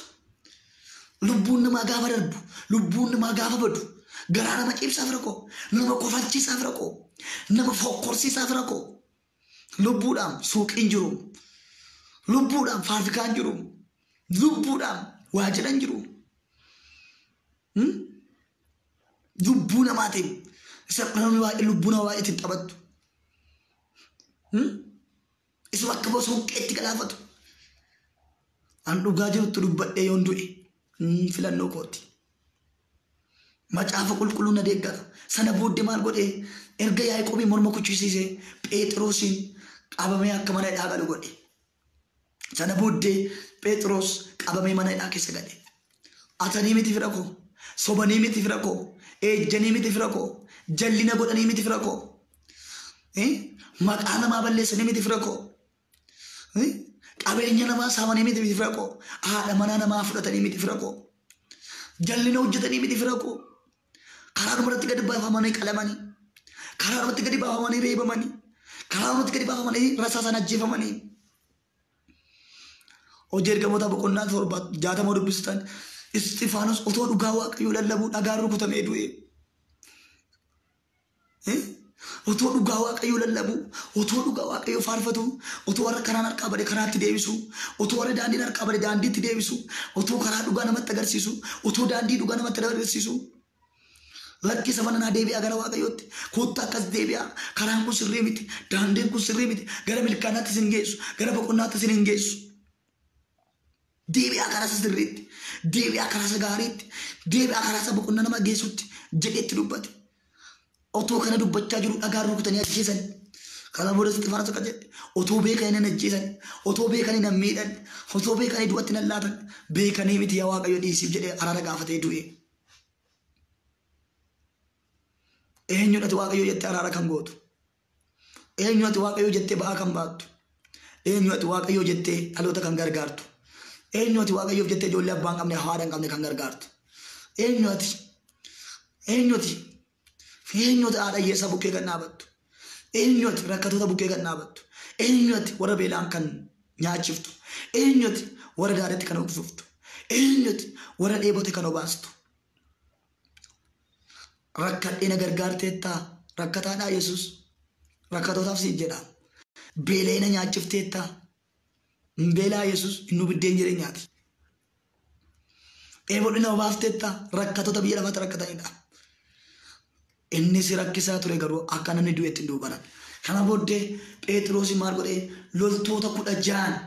Lubbuun namaa gaafa darbu, lubbuun namaa gaafa badu garaa nama ciibsaa fira koo. Nama kofalchiisaa fira koo. Nama fokkorsiisaa fira koo. Lubbuudhaan suuqiin jiru. Lubbuudhaan faafrikaan jiru. Lubbuudhaan waa jedhan jiru. Lubbuu namaatiin namni baay'ee lubbuu nama baay'eetiin taphattu. Isuma akka bosoo qeetti galaafatu. An dhugaa jirutti dubbadhee yoon du'e filannoo kooti. Macaafa qulqulluu na deeggara. Sana booddee maal godhee erga Yaaqoobii morma kuchisiisee Phexroosiin qabamee akka mana hidhaa galu godhe. Sana booddee Phexros qabamee mana hidhaa keessa gale. Atanii miti fira koo. Sobanii miti fira koo. ejjanii miti fira koo jallina godhanii miti fira koo maqaa namaa balleessanii miti fira koo qabeenya namaa saamanii miti fira koo haadha manaa namaa fudhatanii miti fira koo jallina hojjetanii miti fira koo karaa dhumarratti gadi baafamanii qalamanii karaa dhumarratti gadi baafamanii reebamanii karaa dhumarratti gadi baafamanii rasaasaan ajjeefamanii hojii ergamoota boqonnaa 60 dubbistan Isxifaanos otoo dhugaa waaqayyoo lallabuu dhagaan rukutamee du'e. Otoo dhugaa waaqayyoo lallabuu otoo dhugaa waaqayyoo faarfatu otoo warra karaan harkaa bade karaatti deebisu otoo warra daandiin harkaa bade daandiitti deebisu otoo karaa dhugaa namatti agarsiisu otoo daandii dhugaa namatti agarsiisu lakkisa mana naa deebi'aa gara waaqayyootti kottaa akkas deebi'aa karaan kun sirrii miti daandiin kun sirrii miti gara milkaanaatti isin geessu gara boqonnaatti isin hin geessu. Deebi'aa karaa sirriitti deebi'aa karaa gaariitti deebi'aa karaa boqonnaa nama geessutti jedheetti dubbate. Otoo kana dubbachaa jiru dhagaan rukutanii ajjeesan. Kana booda Isxifaanos akka jedhe otoo beekanii nan ajjeesan otoo beekanii nan miidhan otoo beekanii du'atti nan laatan beekanii miti yaa waaqayyo dhiisiif jedhee araara gaafatee du'e. Eenyudha waaqayyo jettee araara kan gootu? Eenyudha waaqayyo jettee ba'aa kan baattu? Eenyudha waaqayyo jettee dhaloota kan gargaartu? Eenyuti waaqayyoof jettee ijoollee abbaa hin qabne haadha hin qabne kan gargaartu? Eenyuti haadha hiyyeessaa bukkee kan dhaabattu? Eenyuti rakkattoota bukkee kan dhaabattu? Eenyuti warra beelaan kan nyaachiftu? Eenyuti warra daadhiitti kan uffiftu? Eenyuti warra dheebote kan obaastu? Rakkadhee na gargaarteettaa rakkataadhaa Yesuus rakkattootaaf siif jedha. Beelee na nyaachifteettaa Mbela Yesus inu biddeen jireenyaati. Eebolina obaafteetta rakkattoota biyya lafaatti rakkatanidha. Inni si rakkisaa ture garuu akka namni du'eetti hin duubaran. Kana booddee Phexros maal godhee loltoota 16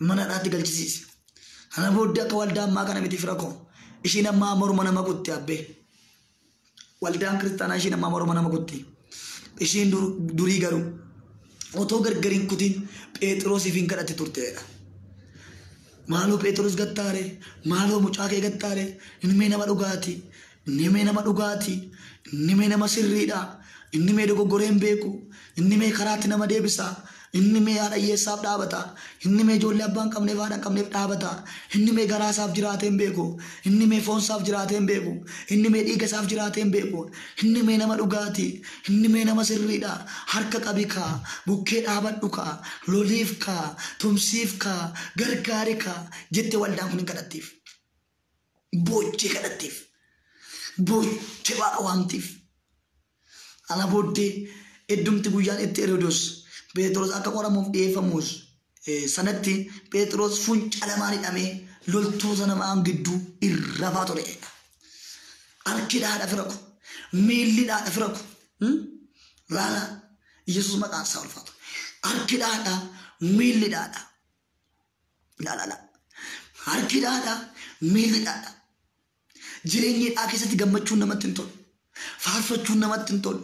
mana dhaatti galchisiise. Kana booddee akka waldaa ammaa kana miti fira koo ishiin ammaa morma nama kutti abbee. Waldaan kiristaanaa ishiin ammaa morma nama kutti. Ishiin durii garuu otoo gargariin kutiin Phexrosiif hin kadhatte turteedha. Maaloo Phexros gattaare maaloo mucaa kee gattaare inni mee nama dhugaati inni mee nama dhugaati inni mee nama sirriidha inni mee dogoggoree hin beeku inni mee karaatti nama deebisa inni mee haadha hiyyeessaaf dhaabata inni mee ijoollee abbaa hin qabneef haadha hin qabneef dhaabata inni mee garaasaaf jiraatee hin beeku inni mee foonsaaf jiraatee hin beeku inni mee dhiigasaaf jiraatee hin beeku inni mee nama dhugaati inni mee nama sirriidha harka qabi kaa bukkee dhaabadhu kaa loliif kaa tumsiif kaa gargaari kaa jette waldaan kun hin kadhattiif boochee kadhattiif boochee waaqa waamtiif ana booddee eddumti guyyaan itti Herodos Phexros akka qoramuuf dhiyeeffamus sanatti Phexros funca lamaan hidhamee loltoota namaan gidduu irrafaa ture. Harkidhaadha fira ko miillidhaadha fira ko laala Yesuus maqaan isaa ulfaatu harkidhaadha miillidhaadha laala harkidhaadha miillidhaadha jireenyidhaa keessatti gammachuun namatti hin tolu faarfachuun namatti hin tolu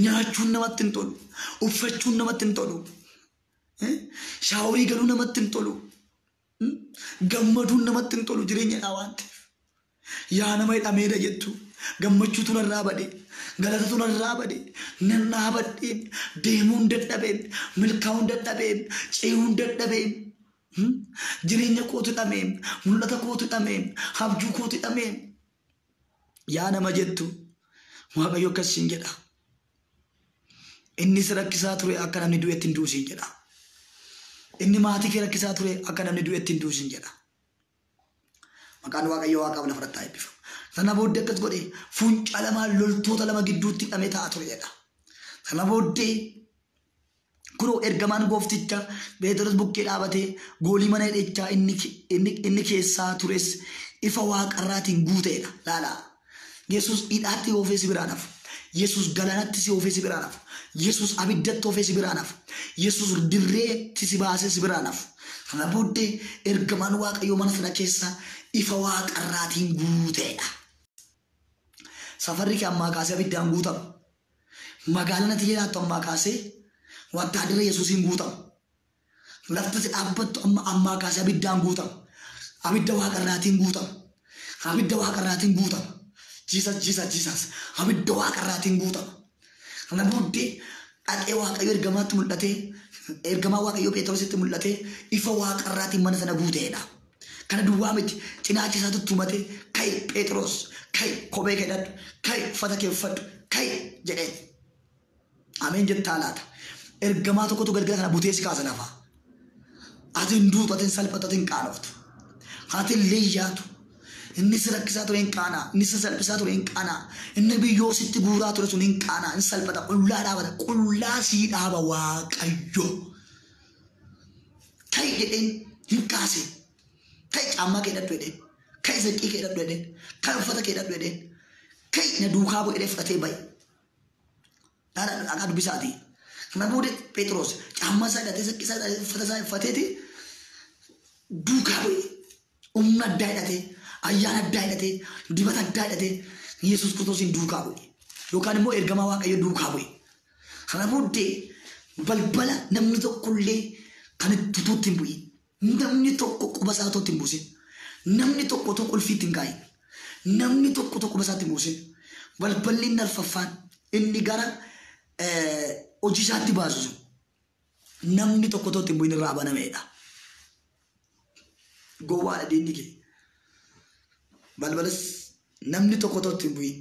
nyaachuun namatti hin tolu uffachuun namatti hin tolu shaaworii galuu namatti hin tolu gammaduun namatti hin tolu jireenyadhaa waan ta'eef yaa nama hidhameedha jettu gammachuutu narraa bade galatatu narraa bade nan dhaabadheen deemuun dadhabeen milkaa'uun dadhabeen ce'uun dadhabeen jireenya kootu hidhameen mul'ata kootu hidhameen abjuu kootu hidhameen yaa nama jettu Waaqayyo akkasiin jedha. Inni si rakkisaa ture akka namni du'eetti hin duusin jedha. Inni maatii kee rakkisaa ture akka namni du'eetti hin duusin jedha. Maqaan Waaqayyo Waaqaaf lafa irratti haa eebbifamu. Sana booddee akkas godhee funca lamaan loltoota lama gidduutti hidhamee taa'aa ture jedha. Sana booddee kunoo ergamaan goofticha Phexros bukkee dhaabatee goolii mana hidhachaa inni keessaa tures ifa waaqarraatiin guuteedha. Laalaa. Yesus hidhaatti oofee si biraan hafu. Yesus galaanatti si oofee si biraan hafu. Yesus abiddatti oofee si biraan hafu. Yesus dirreetti si baasee si biraan hafu. Kana booddee ergamaan Waaqayyoo mana sana keessa ifa waaqarraatiin guuteedha. Safarri kee ammaa kaasee abiddaan guutamu. Magaalaan ati jiraattu ammaa kaasee wattaadira Yesuusiin guutamu. Lafti si dhaabbattu ammaa kaasee abiddaan guutamu. Abidda waaqarraatiin guutamu. Abidda waaqarraatiin guutamu. Jesus abidda waaqarraatiin guutama. Kana booddee dhaqee Waaqayyo ergamaatti mul'ate ergamaa Waaqayyo Phexrositti mul'ate ifa waaqarraatiin mana sana guuteedha. Kana duwwaa miti cinaacha isaa tuttumate kai Phexros kai kophee keedhadhu kai uffata kee uffadhu kai jedheen. Ameen jettaa laata. Ergamaa tokkotu galgala kana butee si kaasa lafa. Ati hin duutu, ati hin salphatu, ati hin qaanoftu. Ati hin leeyyaatu. Inni si rakkisaa ture hin qaanaa. Inni si salphisaa ture hin qaanaa. Inni biyyoo sitti guuraa ture sun hin qaanaa. Hin salphata. Qullaa dhaabata. Qullaa sii dhaaba Waaqayyo. Kai jedheen hin kaase. Kai caammaa keedhadhu jedheen. Kai zaqqii keedhadhu jedheen. Kai uffata keedhadhu jedheen. Kai na duukaa bu'ee jedhee fudhatee bahe. Dhaadhaa dubbisaati. Kana booda Phexros caammaa isaa hidhatee zaqqii isaa hidhatee uffata isaa uffateeti duukaa bu'ee humna addaa hidhatee ayyaana addaa hidhatee dibata addaa hidhatee Yesuus Kiristoosiin duukaa bu'e yookaan immoo ergamaa Waaqayyo duukaa bu'e. Kana booddee balbala namni tokkollee kan itti tuutti hin bu'in. Namni tokko quba isaa tuutti hin buusin. Namni tokko tokko ulfiitti hin kaa'in. Namni tokko tokko quba isaatti hin buusin. Balballi inni arfaffaan inni gara hojii isaatti baasu sun namni tokko tuutti hin bu'in irraa banameedha. Gowwaadha diinni kee. Balbalas namni tokko tuutti hin bu'in.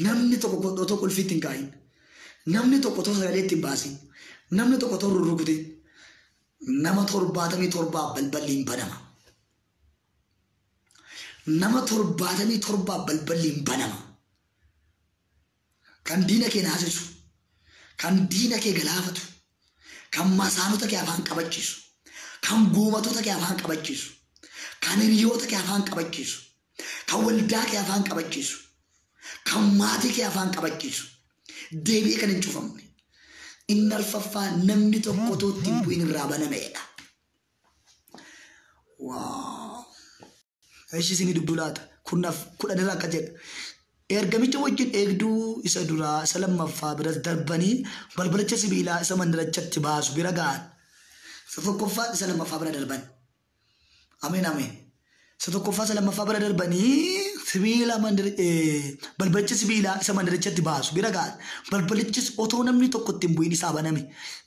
Namni tokko tokko ulfiitti hin kaa'in. Namni tokko tokko sagalee itti hin baasin. Namni tokko tokko rurrukute. Nama 77 balballi hin banama. Nama 77 balballi hin banama. Kan diina kee naasisu. Kan diina kee galaafatu. Kan masaanota kee afaan qabachiisu. Kan goomatota kee afaan qabachiisu. Kan hiriyoota kee afaan qabachiisu. Kan waldaa kee afaan qabachiisu. Kan maatii kee afaan qabachiisu. Deebi'ee kan hin cufamne. Inni arfaffaa namni tokko tuutti hin bu'in irraa banameedha. Waaw. Eeshi isinii dubbii laata. Kudhan irraa akka jedha. Ergamicha wajjin eegduu isa duraa isa lammaffaa biras darbanii balbalicha sibiilaa isa mandarachatti baasu bira ga'an. Isa tokkoffaa isa lammaffaa bira darban. Ameen ameen. Isa tokkoffaa isa lammaffaa bira darbanii balbalicha sibiilaa isa mandarachatti baasu bira ga'an. Balbalichis otoo namni tokko ittiin bu'in isaa baname.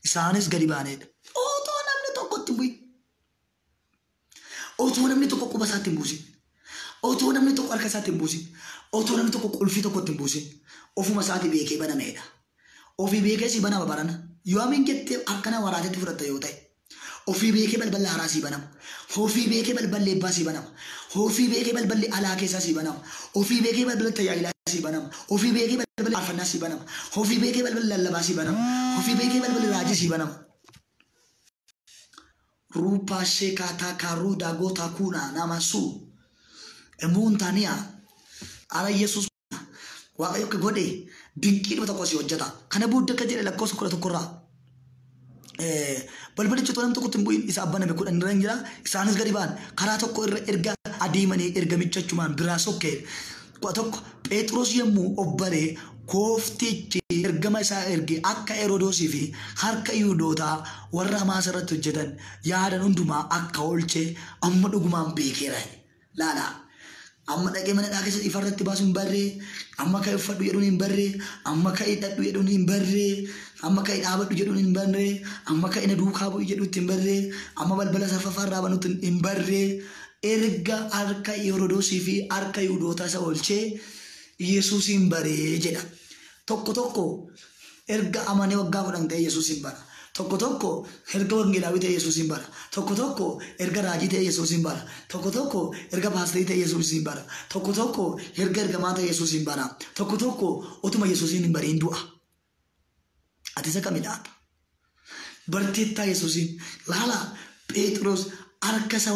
Isaanis gadi baaneedha. Otoo namni tokko ittiin bu'in. Otoo namni tokko quba isaatti hin buusin. Otoo namni tokko harka isaatti hin buusin. Otoo namni tokko qulfii tokko ittiin buusin. Ofuma isaatii beekee banameedha. Ofii beekee si banama barana. Yoo amiin jettee akkana waraatetti fudhatta yoo ta'e. Ofii beekee balballi haaraa si banama. Ofii beekee balballi eebbaa si banama. Ofii beekee balballi alaa keessaa si banama. Ofii beekee balballi tajaajilaa si banama. Ofii beekee balballi faarfannaa si banama. Ofii beekee balballi lallabaa si banama. Ofii beekee balballi raajii si banama. Ruupaa sheekaataa kaaruu daagootaa kuunaa nama suu. Emuuntaniyaa. Ara Yesuus Waaqayyo akka godhe dinqii dhuma tokko si hojjeta. Kana booda akka jedhe lakkoofsa 11 balbalicha otoo namni tokkotti hin bu'in isa baname 10 irra jira. Isaanis gadi ba'an karaa tokko irra erga adeemanii ergamicha achumaan biraa sokkee tokko Phexros yommuu obbaree kooftichi ergama isaa erge akka Heroodosii fi harka Yihuudootaa warra Hamaas irratti hojjetan yaadan hundumaa akka oolchee amma dhugumaan beekeera. Laala. Amma dhaqee mana dhaaqessa ifarratti baasu hin barree. Amma ka'ee uffadhu jedhuun hin barree. Amma ka'ee hidhadhu jedhuun hin barree. Amma ka'ee dhaabadhu jedhuun hin barree. Amma ka'ee na duukaa bu'i jedhuutti hin barree. Amma balbala sarfaffaa irraa banuutti hin barree. Erga harka Heroodosii fi harka Yihuudootaa isa oolchee Yesuus hin baree jedha. Tokko tokko erga amanee waggaa 10 ta'e Yesuus hin bara. Tokko tokko erga wangeelaawii ta'e Yesuus hin bara. Tokko tokko erga raajii ta'e Yesuus hin bara. Tokko tokko erga paasterii ta'e Yesuus hin bara. Tokko tokko erga ergamaa ta'e Yesuus hin bara. Tokko tokko otuma Yesuus hin bariin du'a. Ati isa kamidha? Barteettaa Yesuusin laala Phexros harka isa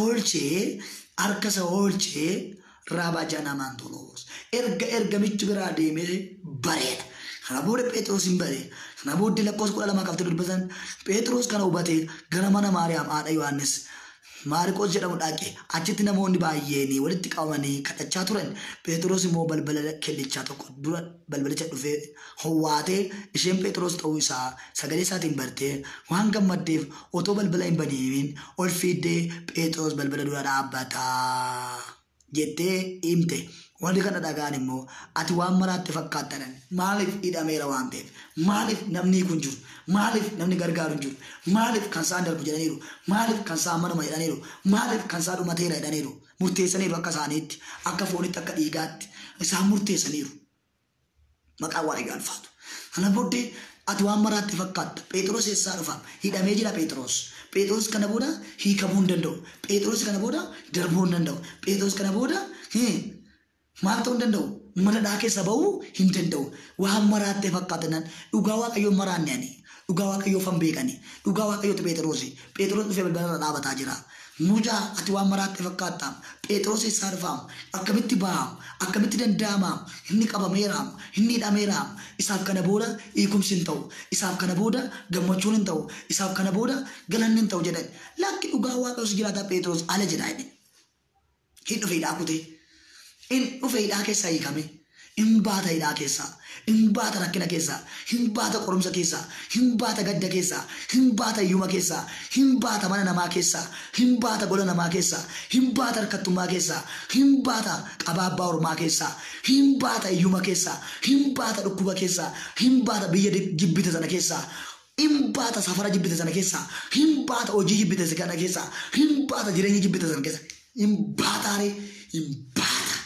oolchee raabaa janamaan toloos. Ergamichi biraa deemee bareedha. Kana booda Phexros hin baree. Kana booda lakkoofsa 12 kaftee dubbatan Phexros kana hubatee gara mana Maariyaam haadha Yohaannis Maariqoos jedhamu dhaqe. Achitti namoonni baay'een walitti qabamanii kadhachaa turan. Phexros immoo balbala kellichaa tokko dura balbalicha dhufee howwaatee isheen Phexros ta'uu isaa sagalee isaatiin bartee waan gammaddeef otoo balbala hin baniin ol fiiddee Phexros balbala dura dhaabbata jettee himte. Wanti kana dhagaan immoo ati waan maraatti fakkaatan maaliif hidhameera waan ta'eef maaliif namni kun jiru maaliif namni gargaaru jiru maaliif kan isaan darbu jedhaniiru maaliif kan isaan manuma jedhaniiru maaliif kan isaan dhumateera jedhaniiru murteessaniiru akka isaaniitti akka foonitti akka dhiigaatti isaan murteessaniiru maqaa waaqayyoo ulfaatu. Kana booddee ati waan maraatti fakkaata Phexros eessaa dhufa hidhamee jira Phexros kana booda hiikamuu hin danda'u Phexros kana booda darbuu hin danda'u Phexros kana booda maal ta'uu hin danda'u mana dhaa keessa ba'uu hin danda'u waan maraatti fakkaatan dhugaa waaqayyoo maraanne ani dhugaa waaqayyoo fan beekani dhugaa waaqayyootu Phexros dhufee balbala dhaabataa jira. Mucaa ati waan maraatti fakkaata Phexros eessaa dhufa akkamitti ba'a akkamitti danda'ama inni qabameera inni hidhameera isaaf kana booda hiikumsi hin ta'u isaaf kana booda gammachuun hin ta'u isaaf kana booda galanni hin ta'u jedhan lakki dhugaa waaqayyoos jiraata Phexros ala jedha inni hin dhufe hidhaa kutee in dhufe hidhaa keessaa hiikame hin baata hidhaa keessaa hin baata rakkina keessaa hin baata qorumsa keessaa hin baata gadda keessaa hin baata hiyyuma keessaa hin baata mana namaa keessaa hin baata gola namaa keessaa hin baata harkattummaa keessaa hin baata qabaabbaa ormaa keessaa hin baata hiyyuma keessaa hin baata dhukkuba keessaa hin baata biyya jibbite sana keessaa hin baata safara jibbite sana keessaa hin baata hojii jibbite sana keessaa hin baata jireenya jibbite sana keessaa hin baataare hin baata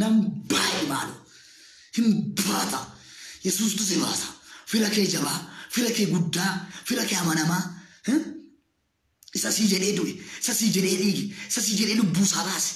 nam baay'ee maalu hin baata Yesuustu si baasa fira kee jabaa fira kee guddaa fira kee amanamaa isa sii jedhee du'e isa sii jedhee dhiigi isa sii jedhee lubbuu isaa baase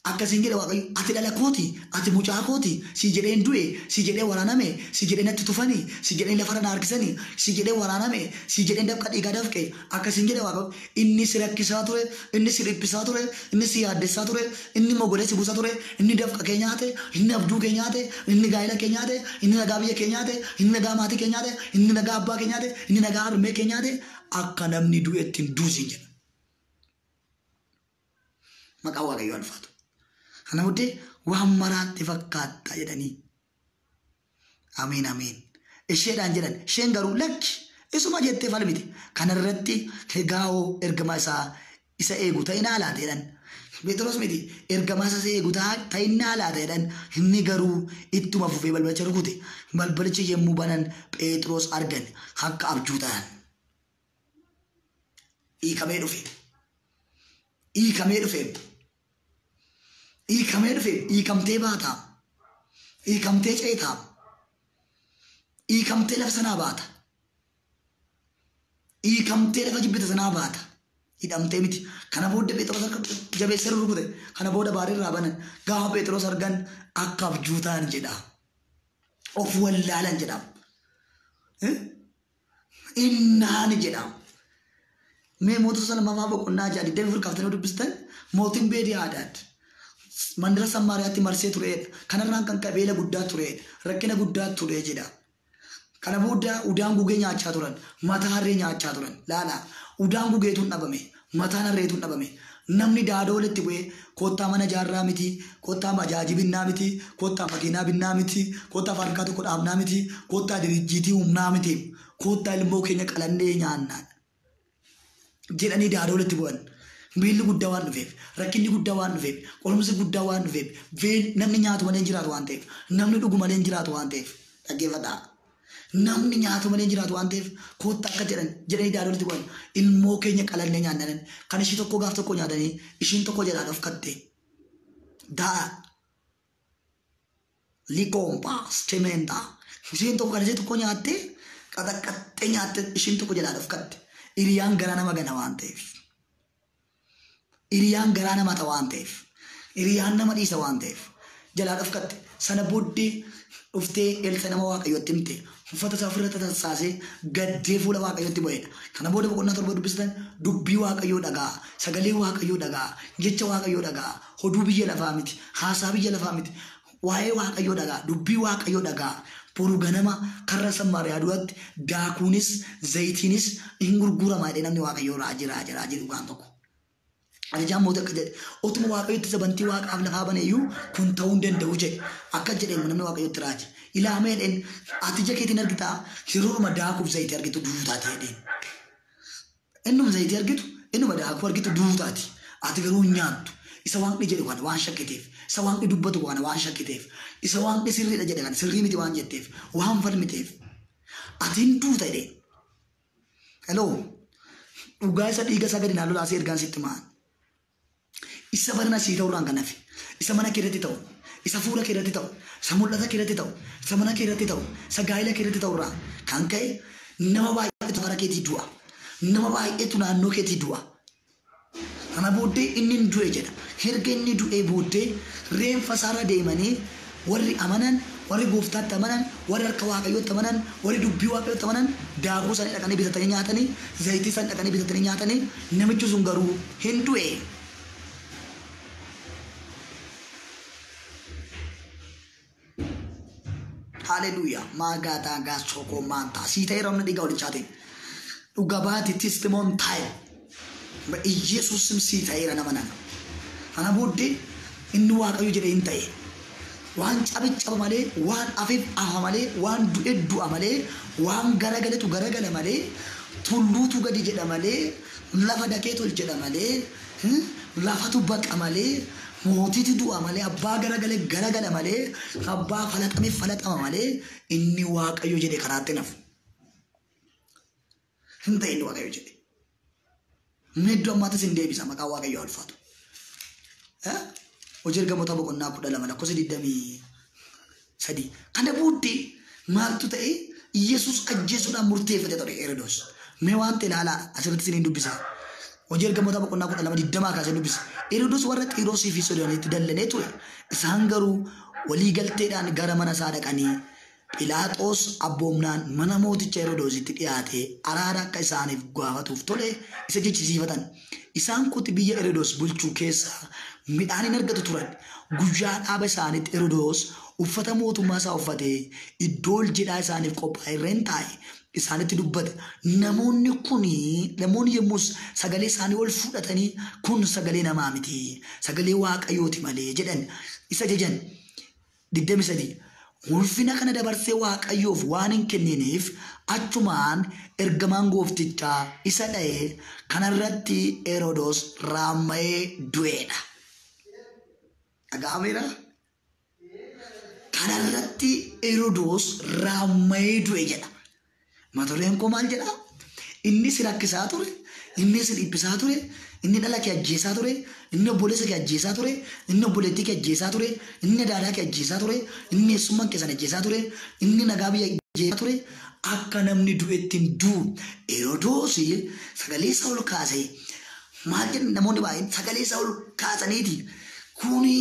akkasiin jedhe waaqayyo ati dhala kooti ati mucaa kooti sii jedhee du'e sii jedhee waraaname sii jedhee natti tufanii sii jedhee lafarra na harkisanii sii jedhee waraaname sii jedhee dafqa dhiigaa dafqe akkasiin jedhe waaqayyo inni si rakkisaa ture inni si dhiphisaa ture inni si yaaddessaa ture inni mogolee si buusaa ture inni dafqa kee nyaate inni abduu kee nyaate inni gaa'ela kee nyaate inni nagaa biyya kee nyaate inni nagaa maatii kee nyaate inni nagaa abbaa kee nyaate inni nagaa harmee kee nyaate akka namni du'etti hin duusin jedha maqaa waaqayyoo ulfaatu. Kana booddee waan maraatti fakkaata jedhanii amiin amiin isheedhaan jedhan isheen garuu lakki isuma jettee falmite kanarratti hegaa'oo ergamaa isaa isa eegu ta'inaa laata jedhan Phexros miti ergamaa isa eegu ta'inaa laata jedhan inni garuu ittuma fufee balbalicha rukute balbalicha yemmuu banan Phexros argan akka abjuu ta'an hiikamee dhufe hiikamtee baata hiikamtee ceetaa hiikamtee lafa sanaa baata hiikamtee lafa jibbite sanaa baata hidhamtee miti. Kana booda Phexros akka jabeessee rukute kana booda baarii irraa banan gaafa Phexros argan akka abjuu ta'an jedha of wallaalan jedha innaani jedha. Mee mootii sana mamaa boqonnaa ja'a 24 kaaftanii dubbistan mootiin Beediyaadaad mandara Samaariyaatti marsee tureedha. Kanarraan kan qabeela guddaa tureedha. Rakkina guddaa ture jedha. Kana booda udaan gugee nyaachaa turan. Mataa harree nyaachaa turan. Laala udaan gugeetuun dhabame. Mataan harreetuun dhabame. Namni daadoo walitti bu'ee kottaa mana jaarraa miti. Kottaa majaaji binnaa miti. Kottaa makiinaa binnaa miti. Kottaa fabrikaa tokko dhaabnaa miti. Kottaa diriijiitii humnaa miti. Kottaa ilmoo keenya qalannee nyaannaan jedhanii daadoo walitti bu'an. Beelli guddaa waan dhufeef, rakkinni guddaa waan dhufeef, qorumsi guddaa waan dhufeef, namni nyaatu malee jiraatu waan ta'eef, namni dhugu malee jiraatu waan ta'eef, dhaggeeffadhaa. Namni nyaatu malee jiraatu waan ta'eef, kottaa akka jedhanii daadoo walitti bu'an, ilmoo keenya qalannee nyaannan, kan ishii tokko gaaf tokko nyaatanii, ishiin tokko jedhaan of katte. Daa liikoombaas cementaa, ishiin tokko kan ishee tokko nyaattee, qaxaqqaxxee nyaattee ishiin tokko jedhaan of katte. Hiriyaan garaa nama gana waan ta'eef. Hiriyaan garaa nama ta'a waan ta'eef. Hiriyaan nama dhiisa waan ta'eef. Jalaa dhufkatte sana booddee dhuftee Elsa nama waaqayyootti himte. Uffata isaa ofirratti tasaasee gaddee fuula waaqayyootti bu'eedha. Kana booda boqonnaa 7 dubbisatan dubbii waaqayyoo dhagaa, sagalee waaqayyoo dhagaa, jecha waaqayyoo dhagaa, oduu biyya lafaa miti, haasaa biyya lafaa miti. Waa'ee waaqayyoo dhagaa, dubbii waaqayyoo dhagaa. Boru ganama karra Samaariyaa duratti daakuunis zayitiinis hin gurguramaa jedhee namni waaqayyoo jira waan tokko. Ajajaan mootii akka jedhe otuma waaqayyootti sabantii waaqaaf lafaa baneeyyuu kun ta'uu hin danda'u jedhe akka jedheen namni waaqayyootti raaje. Ilaameen ati ija keetiin argitaa yeroodhuma daakuuf zayitii argitu duutaati jedheen. Innuma zayitii argitu innuma daakuu argitu duutaati. Ati garuu nyaattu isa waaqni jedhu kana waan shakkiteef isa waaqni dubbatu kana waan shakkiteef isa waaqni sirriidha jedhe kana sirrii miti waan jetteef waan falmiteef atiin duuta jedhe hello dhugaa isa dhiiga isaa gadi naalloo laasee ergaan sitti maan isa barna sii ta'uudhaan kan hafe isa mana keerratti ta'u isa fuula keerratti ta'u isa mul'ata keerratti ta'u isa mana keerratti ta'u isa gaa'ela keerratti ta'urraa kan ka'e nama baay'eetu bara keetii du'a nama baay'eetu naannoo keetii du'a. Kana booddee inni du'e jedha. Erga inni du'ee booddee reenfa isaarra deemanii warri amanan, warri gooftaatti amanan, warri harka waaqayyootti amanan, warri dubbii waaqayyootti amanan daakuu isaanii dhaqanii bitatanii nyaatanii, zayitii isaanii dhaqanii bitatanii nyaatanii namichi sun garuu hin du'e. Hallelujah. Magata gasoko manta. Sita era una diga olichate. Ugabati testimon time. Ba Jesus sim sita era na manana. Ana bodde innu waaqayyo jedhe intae. Waan cabe male, waan afif ahamale, waan du'eddu amale, waan garagaletu garagala male, tullutu gadi jedha male, lafa dakeetu jedha male, lafatu baqa male. Mootiitu du'a malee abbaa garagale malee abbaa falaxama malee inni waaqayyo jedhe karaatti nafu. Hin ta'e inni waaqayyo jedhe. Meedduu ammaatis hin deebisa maqaa waaqayyo ulfaatu. Hojii ergamoota boqonnaa 12 lakkoofsa 23. Kana booddee maaltu ta'e Yesuus ajjeesuudhaan murteeffate ture Heroodis. Mee waan ta'e ilaalaa asirratti isin dubbisa. Hojii ergamoota boqonnaa 12 20 kaasee dubbisa. Heroodis warra Xiiroosii fi Sidoonitti dallanee ture. Isaan garuu walii galteedhaan gara mana isaa dhaqanii Philaaxoos abboomnaan mana mooticha Heroodisitti dhiyaate araara akka isaaniif gaafatuuf tole isa jechisiifatan. Isaan kuti biyya Heroodis bulchuu keessa midhaan hin argatu turan. Guyyaa dhaaba isaaniitti Heroodis uffata mootummaa isaa uffatee iddoo jedhaa isaaniif qophaa'e irra taa'e. Isaanitti dubbate namoonni yemmus sagalee isaanii ol fudhatanii kun sagalee namaa miti sagalee waaqayyooti malee jedhan isa jajan 23 ulfina kana dabarsee waaqayyoof waan hin kennineef achumaan ergamaan gooftichaa isa dha'e kanarratti Heroodis raamma'ee du'eedha. Dhaga'ameera? Kanarratti Heroodis raamma'ee du'e jedha. Matureen koo maal jedhaa? Inni si rakkisaa ture, inni si dhiphisaa ture, inni dhala kee ajjeesaa ture, inni obboleessa kee ajjeesaa ture, inni obboleettii kee ajjeesaa ture, inni daadaa kee ajjeesaa ture, inni eessummaan keessan ajjeesaa ture, inni nagaa biyya ajjeesaa ture. Akka namni du'etti hin du'u. Heroodis sagalee isaa ol kaasee maal jedhan namoonni baay'een sagalee isaa ol kaasaniiti. Kuni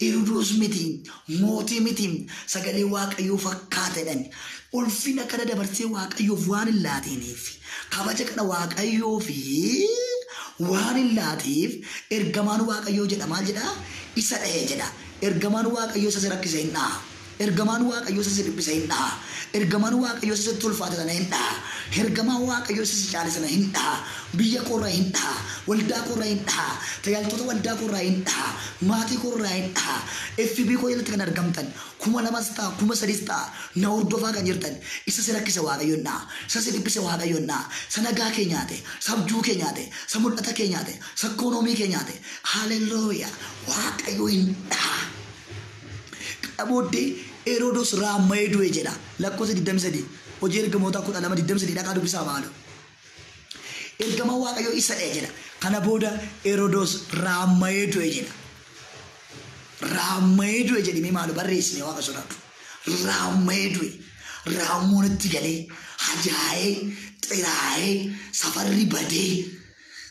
Heroodis miti, mootii miti, sagalee waaqayyoo fakkaatedhan. Ulfina kana dabarsee waaqayyoof waan hin laateeniif kabaja kana waaqayyoof waan hin laateef ergamaan waaqayyoo jedha maal jedha isa dha'ee jedha. Ergamaan waaqayyoo isa rakkise hin dha'a. Ergamaan waaqayyoo isa dhiphise hin dha'a. Ergamaan waaqayyoo isa tulfaate sana hin dha'a. Ergamaan waaqayyoo isa caale sana hin dha'a. Biyya korraa hin dha'a. Waldaa korraa hin dha'a. Tajaajiltoota waldaa korraa hin dha'a. Maatii korraa hin dha'a. FB koo jalatti kan argamtan 2,000 ta'a 3,000 ta'a na hordofaa kan jirtan isa si rakkise waaqayyoon dha'a. Isa si dhiphise waaqayyoon dha'a. Isa nagaa kee nyaate, sabjuu kee nyaate, isa mul'ata kee nyaate, isa ikoonoomii kee nyaate. Haalelooyaa waaqayyoo hin dha'a. Booddee Heroodis raamma'ee du'e jedha. Lakkoofsa 23 hojii ergamoota 12 dhaqaa dubbisaa maalu. Ergamaan waaqayyoo isa dha'e jedha. Kana booda Heroodis raamma'ee du'e jedha. Raamma'ee du'e jedhimee maalu barreessine waaqa sodaatu. Raamma'ee du'e. Raammoon itti galee hajaa'ee xiraa'ee safarri badee.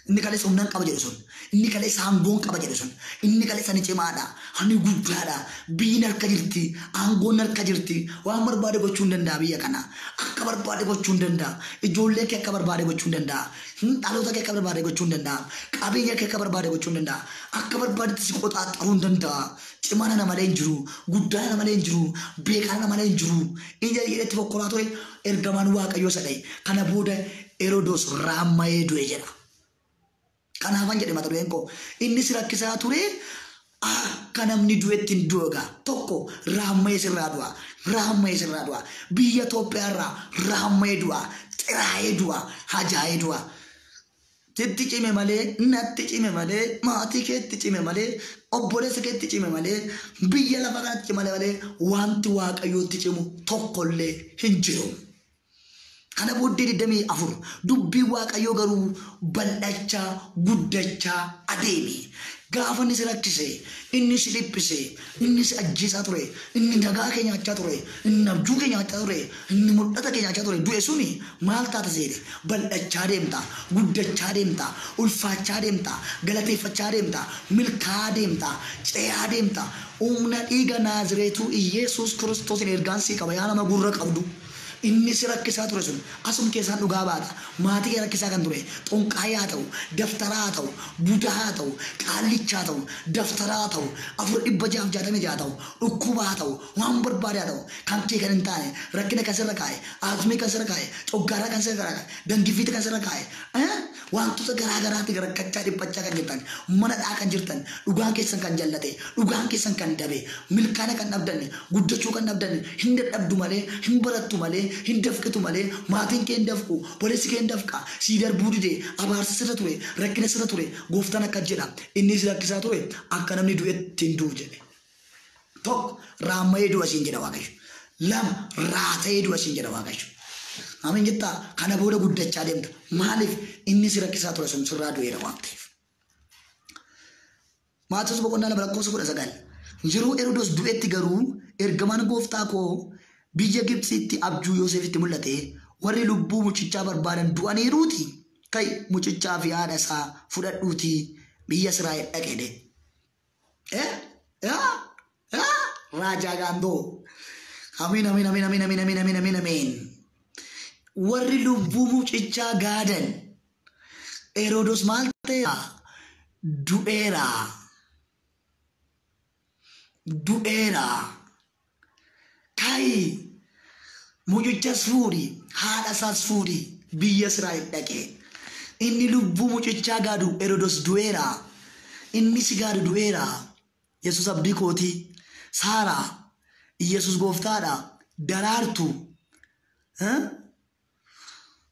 Inni kaleessa humnaan qaba jedhu sun. Inni kaleessa aangoon qaba jedhu sun. Inni kaleessa ni cimaadha. Ani guddaadha. Biyyiin harka jirti. Aangoon harka jirti. Waan barbaade gochuu hin danda'a biyya kana. Akka barbaade gochuu hin danda'a. Ijoollee kee akka barbaade gochuu hin danda'a. Dhaloota kee akka barbaade gochuu hin danda'a. Qabeenya kee akka barbaade gochuu hin danda'a. Akka barbaadetti si qoxaaxaruu hin danda'a. Cimaana nama malee hin jiru. Guddaa nama malee hin jiru. Beekaa nama malee hin jiru. Ija jedhetti fokkoraa ture ergamaan waaqayyoo isa dha'e. Kana booda Heroodis raamma'ee du'e jedha. Kanaafan jedhe mata dureen koo inni si rakkisaa ture akka namni du'etti hin du'a. Tokko raamma'ee sirraa du'a. Raamma'ee sirraa du'a. Biyya Itoophiyaa irraa raamma'ee du'a. Xiraa'ee du'a. Hajaa'ee du'a. sitti cime malee, natti cime malee, maatii keetti cime malee, obboleessa keetti cime malee, biyya lafa kanatti cime malee, wanti waaqayyootti cimu tokkollee hin jiru. Kana booddee 24 dubbii waaqayyoo garuu bal'achaa guddachaa adeeme. Gaafa inni si rakkise, inni si dhiphise, inni si ajjeesaa ture, inni nagaa kee nyaachaa ture, inni abjuu kee nyaachaa ture, inni mul'ata kee nyaachaa ture. Du'e suni maal taata seete? Bal'achaa deemta, guddachaa deemta, ulfaachaa deemta, galateeffachaa deemta, milkaa'aa deemta, ce'aa deemta. Humna dhiiga Naazireetuu Iyesuus Kiristoos ergaan sii qaba yaa nama gurra qabdu. Inni si rakkisaa ture sun asum keessaan dhugaa baata. Maatii kee rakkisaa kan ture xonqaayaa ta'u, daftaraa ta'u, budaa ta'u, qaallichaa ta'u, daftaraa ta'u, 466 ta'u, dhukkubaa ta'u, waan barbaadaa ta'u, kan kee kan hin taane, rakkina kan sirra kaa'e, aasumii kan sirra kaa'e, coggaaraa kan sirra kaa'e, dangifiita kan sirra kaa'e, wantoota garaagaraatti rakkachaa dhiphachaa kan jirtan, manadhaa kan jirtan, dhugaan keessan kan jallate, dhugaan keessan kan dabe, milkaana kan dhabdanne, guddachuu kan dhabdanne, hin dadhabdu malee, hin barattu malee, hin dafqitu malee, maatiin kee hin dafqu, boleessi kee hin dafqa, sii darbuu dide, abaarsa sirra ture, rakkina sirra ture, gooftaan akka jedha, inni si rakkisaa ture, akka namni du'etti hin du'u jedhe. Tokko raammayee du'a siin jedha Waaqayyo. Lama raata'ee du'a siin jedha Waaqayyo. Amiin jettaa kana booda guddachaa deemta. Maaliif inni si rakkisaa ture sun sirraa du'eera waan ta'eef. Maatiyoos boqonnaa 2:19 yeroo Heroodis du'etti garuu ergamaan gooftaa koo biyya Gibxiitti abjuu Yoosefitti mul'ate warri lubbuu mucichaa barbaadan du'aniiruuti. Kai mucichaa fi haadha isaa fudhadhuutii biyya Israa'el dhaqe. Raajaa gaandoo. Amiin amiin amiin amiin amiin amiin amiin amiin amiin. Warri lubbuu mucichaa gaadan Heroodis maal ta'e? Du'eera. Du'eera. Kai mucichas fuudhi haadha isaas fuudhi biyya Israa'el dhaqe. Inni lubbuu mucichaa gaadu Heroodis du'eera. Inni si gaadu du'eera. Yesus abdii kooti. Saaraa Yesus gooftaadha. Daraartu.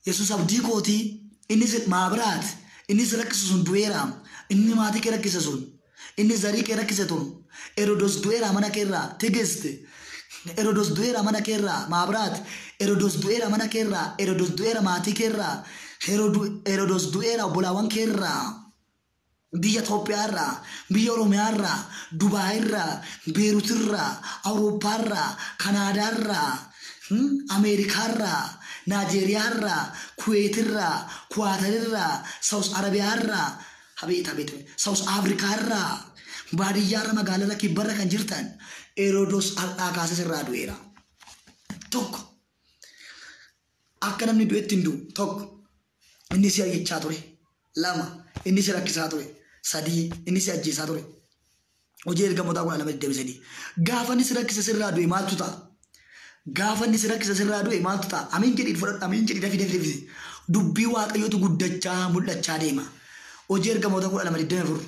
Yesus abdii kooti. Inni maabiraat. Inni si rakkisu sun du'eera. Inni maatii kee rakkise sun. Inni zarii kee rakkise tun. Heroodis du'eera mana keerraa. Tigiste. Heroodis du'eera mana keerraa. Maabiraat. Heroodis du'eera mana keerraa. Heroodis du'eera maatii keerraa. Heroodis du'eera obbolaawwan keerraa. Biyya Itoophiyaarraa, biyya Oromiyaarraa, Dubaayiirraa, Beeruutirraa, Awurooppaarraa, Kanaadaarraa, Ameerikaarraa, Naajeeriyaarraa, Kuweetirraa, Kuwaatarirraa, Saawus Arabiyaarraa, Saawus Afrikaarraa, baadiyyaarra magaalaa kibbarra kan jirtan Heroodis har'aa kaasee sirraa du'eera. Tokko akka namni du'etti hin du'u. Tokko inni si ari'achaa ture. Lama inni si rakkisaa ture. Sadii inni si ajjeesaa ture. Hojii ergamootaa 12:3 gaafa inni si rakkise sirraa du'e maaltu ta'a? Gaafa inni si rakkise sirraa du'e maaltu ta'a? Amiin jedhii fudhadhu. Amiin jedhii dafii. Dubbii waaqayyootu guddachaa mul'achaa deema. Hojii ergamootaa 12:24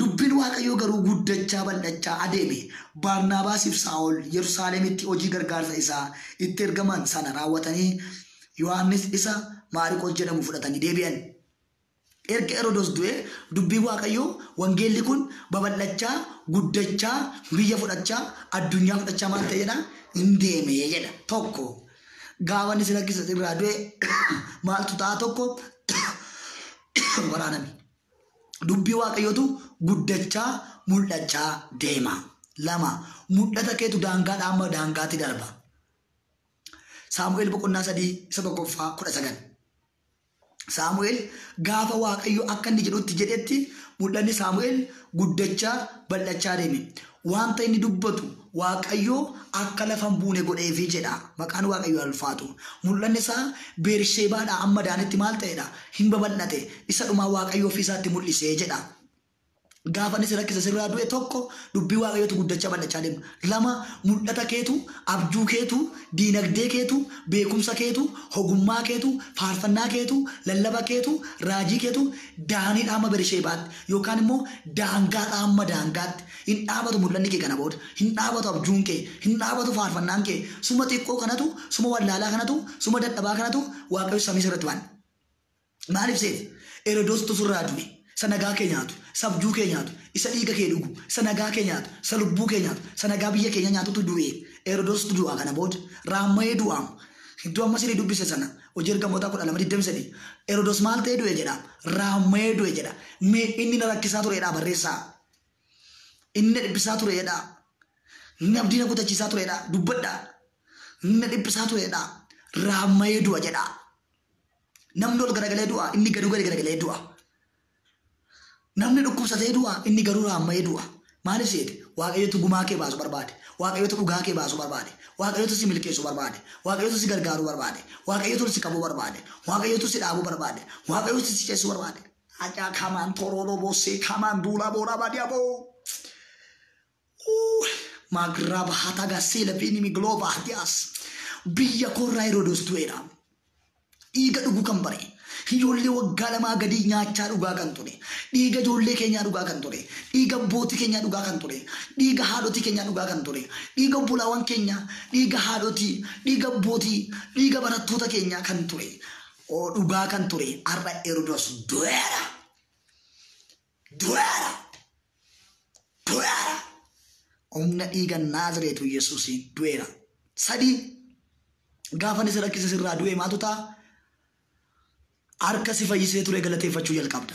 dubbiin waaqayyoo garuu guddachaa bal'achaa adeeme. Baarnaabaasiif Saa'ol Yerusaalemitti hojii gargaarsa isaa itti ergaman sana raawwatanii Yohaannis isa Maariqoos jedhamu fudhatanii deebi'an. Erga Heroodis du'e dubbii waaqayyoo wangeelli kun babal'achaa guddachaa biyya fudhachaa addunyaa fudhachaa maal ta'e jedha hin deeme jedha. Tokko gaafa inni si rakkise sirraa du'e maaltu ta'a? Tokko waraaname. Dubbii waaqayyootu guddachaa mul'achaa deema. Lama mul'ata keetu daangaadhaa amma daangaatti darba. Saamu'eel boqonnaa 3:19 Saamu'eel gaafa waaqayyo akka inni jedhutti jedhetti mul'anni Saamu'eel guddachaa bal'achaa deeme. Wanta inni dubbatu waaqayyo akka lafa hin buune godheefi jedha. Maqaan waaqayyo ulfaatu. Mul'anni isaa Beersheebaadhaa amma daanitti maal ta'edha? Hin babal'ate. Isa dhumaa waaqayyo ofii isaatti mul'isee jedha. Gaafa inni si rakkise sirraa du'e tokko dubbii waaqayyootu guddachaa bal'achaa deema. Lama mul'ata keetu, abjuu keetu, diinagdee keetu, beekumsa keetu, ogummaa keetu, faarfannaa keetu, lallaba keetu, raajii keetu daaniidhaa amma Beersheebaatti yookaan immoo daangaadhaa amma daangaatti hin dhaabatu. Mul'anni kee kana booda hin dhaabatu. Abjuun kee hin dhaabatu. Faarfannaan kee suma xiqqoo kanatu, suma wallaalaa kanatu, suma dadhabaa kanatu waaqayyo samii irratti waan. Maaliif seeti? Herodos tu surraa du'e. Sanagaa kee nyaatu, sabjuu kee nyaatu, isa dhiiga kee dhugu, sanagaa kee nyaatu, isa lubbuu kee nyaatu, sanagaa biyya keenya nyaatutu du'e. Herodos tu du'a kana booda raammayee du'aam. Iddoo amma sirii dubbise sana hojii ergamoota 12:23 Herodos maal ta'ee du'e jedha raammayee du'e jedha. Mee inni na rakkisaa turedha barreessaa. Inni dhibbisaa turedha. Inni abdii na kutachiisaa turedha dubbadha. Inni dhibbisaa turedha raammayee du'a jedha. Namni ol garagalee du'a inni gadu garagalee du'a. Namni dhukkubsatee du'a inni garuu raammayee du'a. Maaliif seete? Waaqayyotu gumaa kee baasu barbaade. Waaqayyotu dhugaa kee baasu barbaade. Waaqayyotu si milkeessu barbaade. Waaqayyotu si gargaaru barbaade. Waaqayyotu si qabu barbaade. Waaqayyotu si dhaabu barbaade. Waaqayyotu si ceessu barbaade. Ajaa kamaan toroo boosee kamaan duulaa boora baadiyyaa Magraba hataga sila pini mi globa hatias. Biyya korraa Herodos du'eera. Dhiiga dhuguu kan bare. Ijoollee waggaa lamaa gadi nyaachaa dhugaa kan ture. Dhiiga ijoollee keenyaa dhugaa kan ture. Dhiiga abbootii keenyaa dhugaa kan ture. Dhiiga haadhotii keenyaa dhugaa kan ture. Dhiiga obbolaawwan keenyaa, dhiiga haadhotii, dhiiga abbootii, dhiiga barattoota keenyaa kan ture. Dhugaa kan ture. Har'a Herodos du'eera. Du'eera. Du'eera. Humna dhiiga Naazireetu Yesuusiin du'eera. Sadii gaafa ni rakkise sirraa du'e maatu ta'a? Harka si fayyisee ture galateeffachuu jalqabda.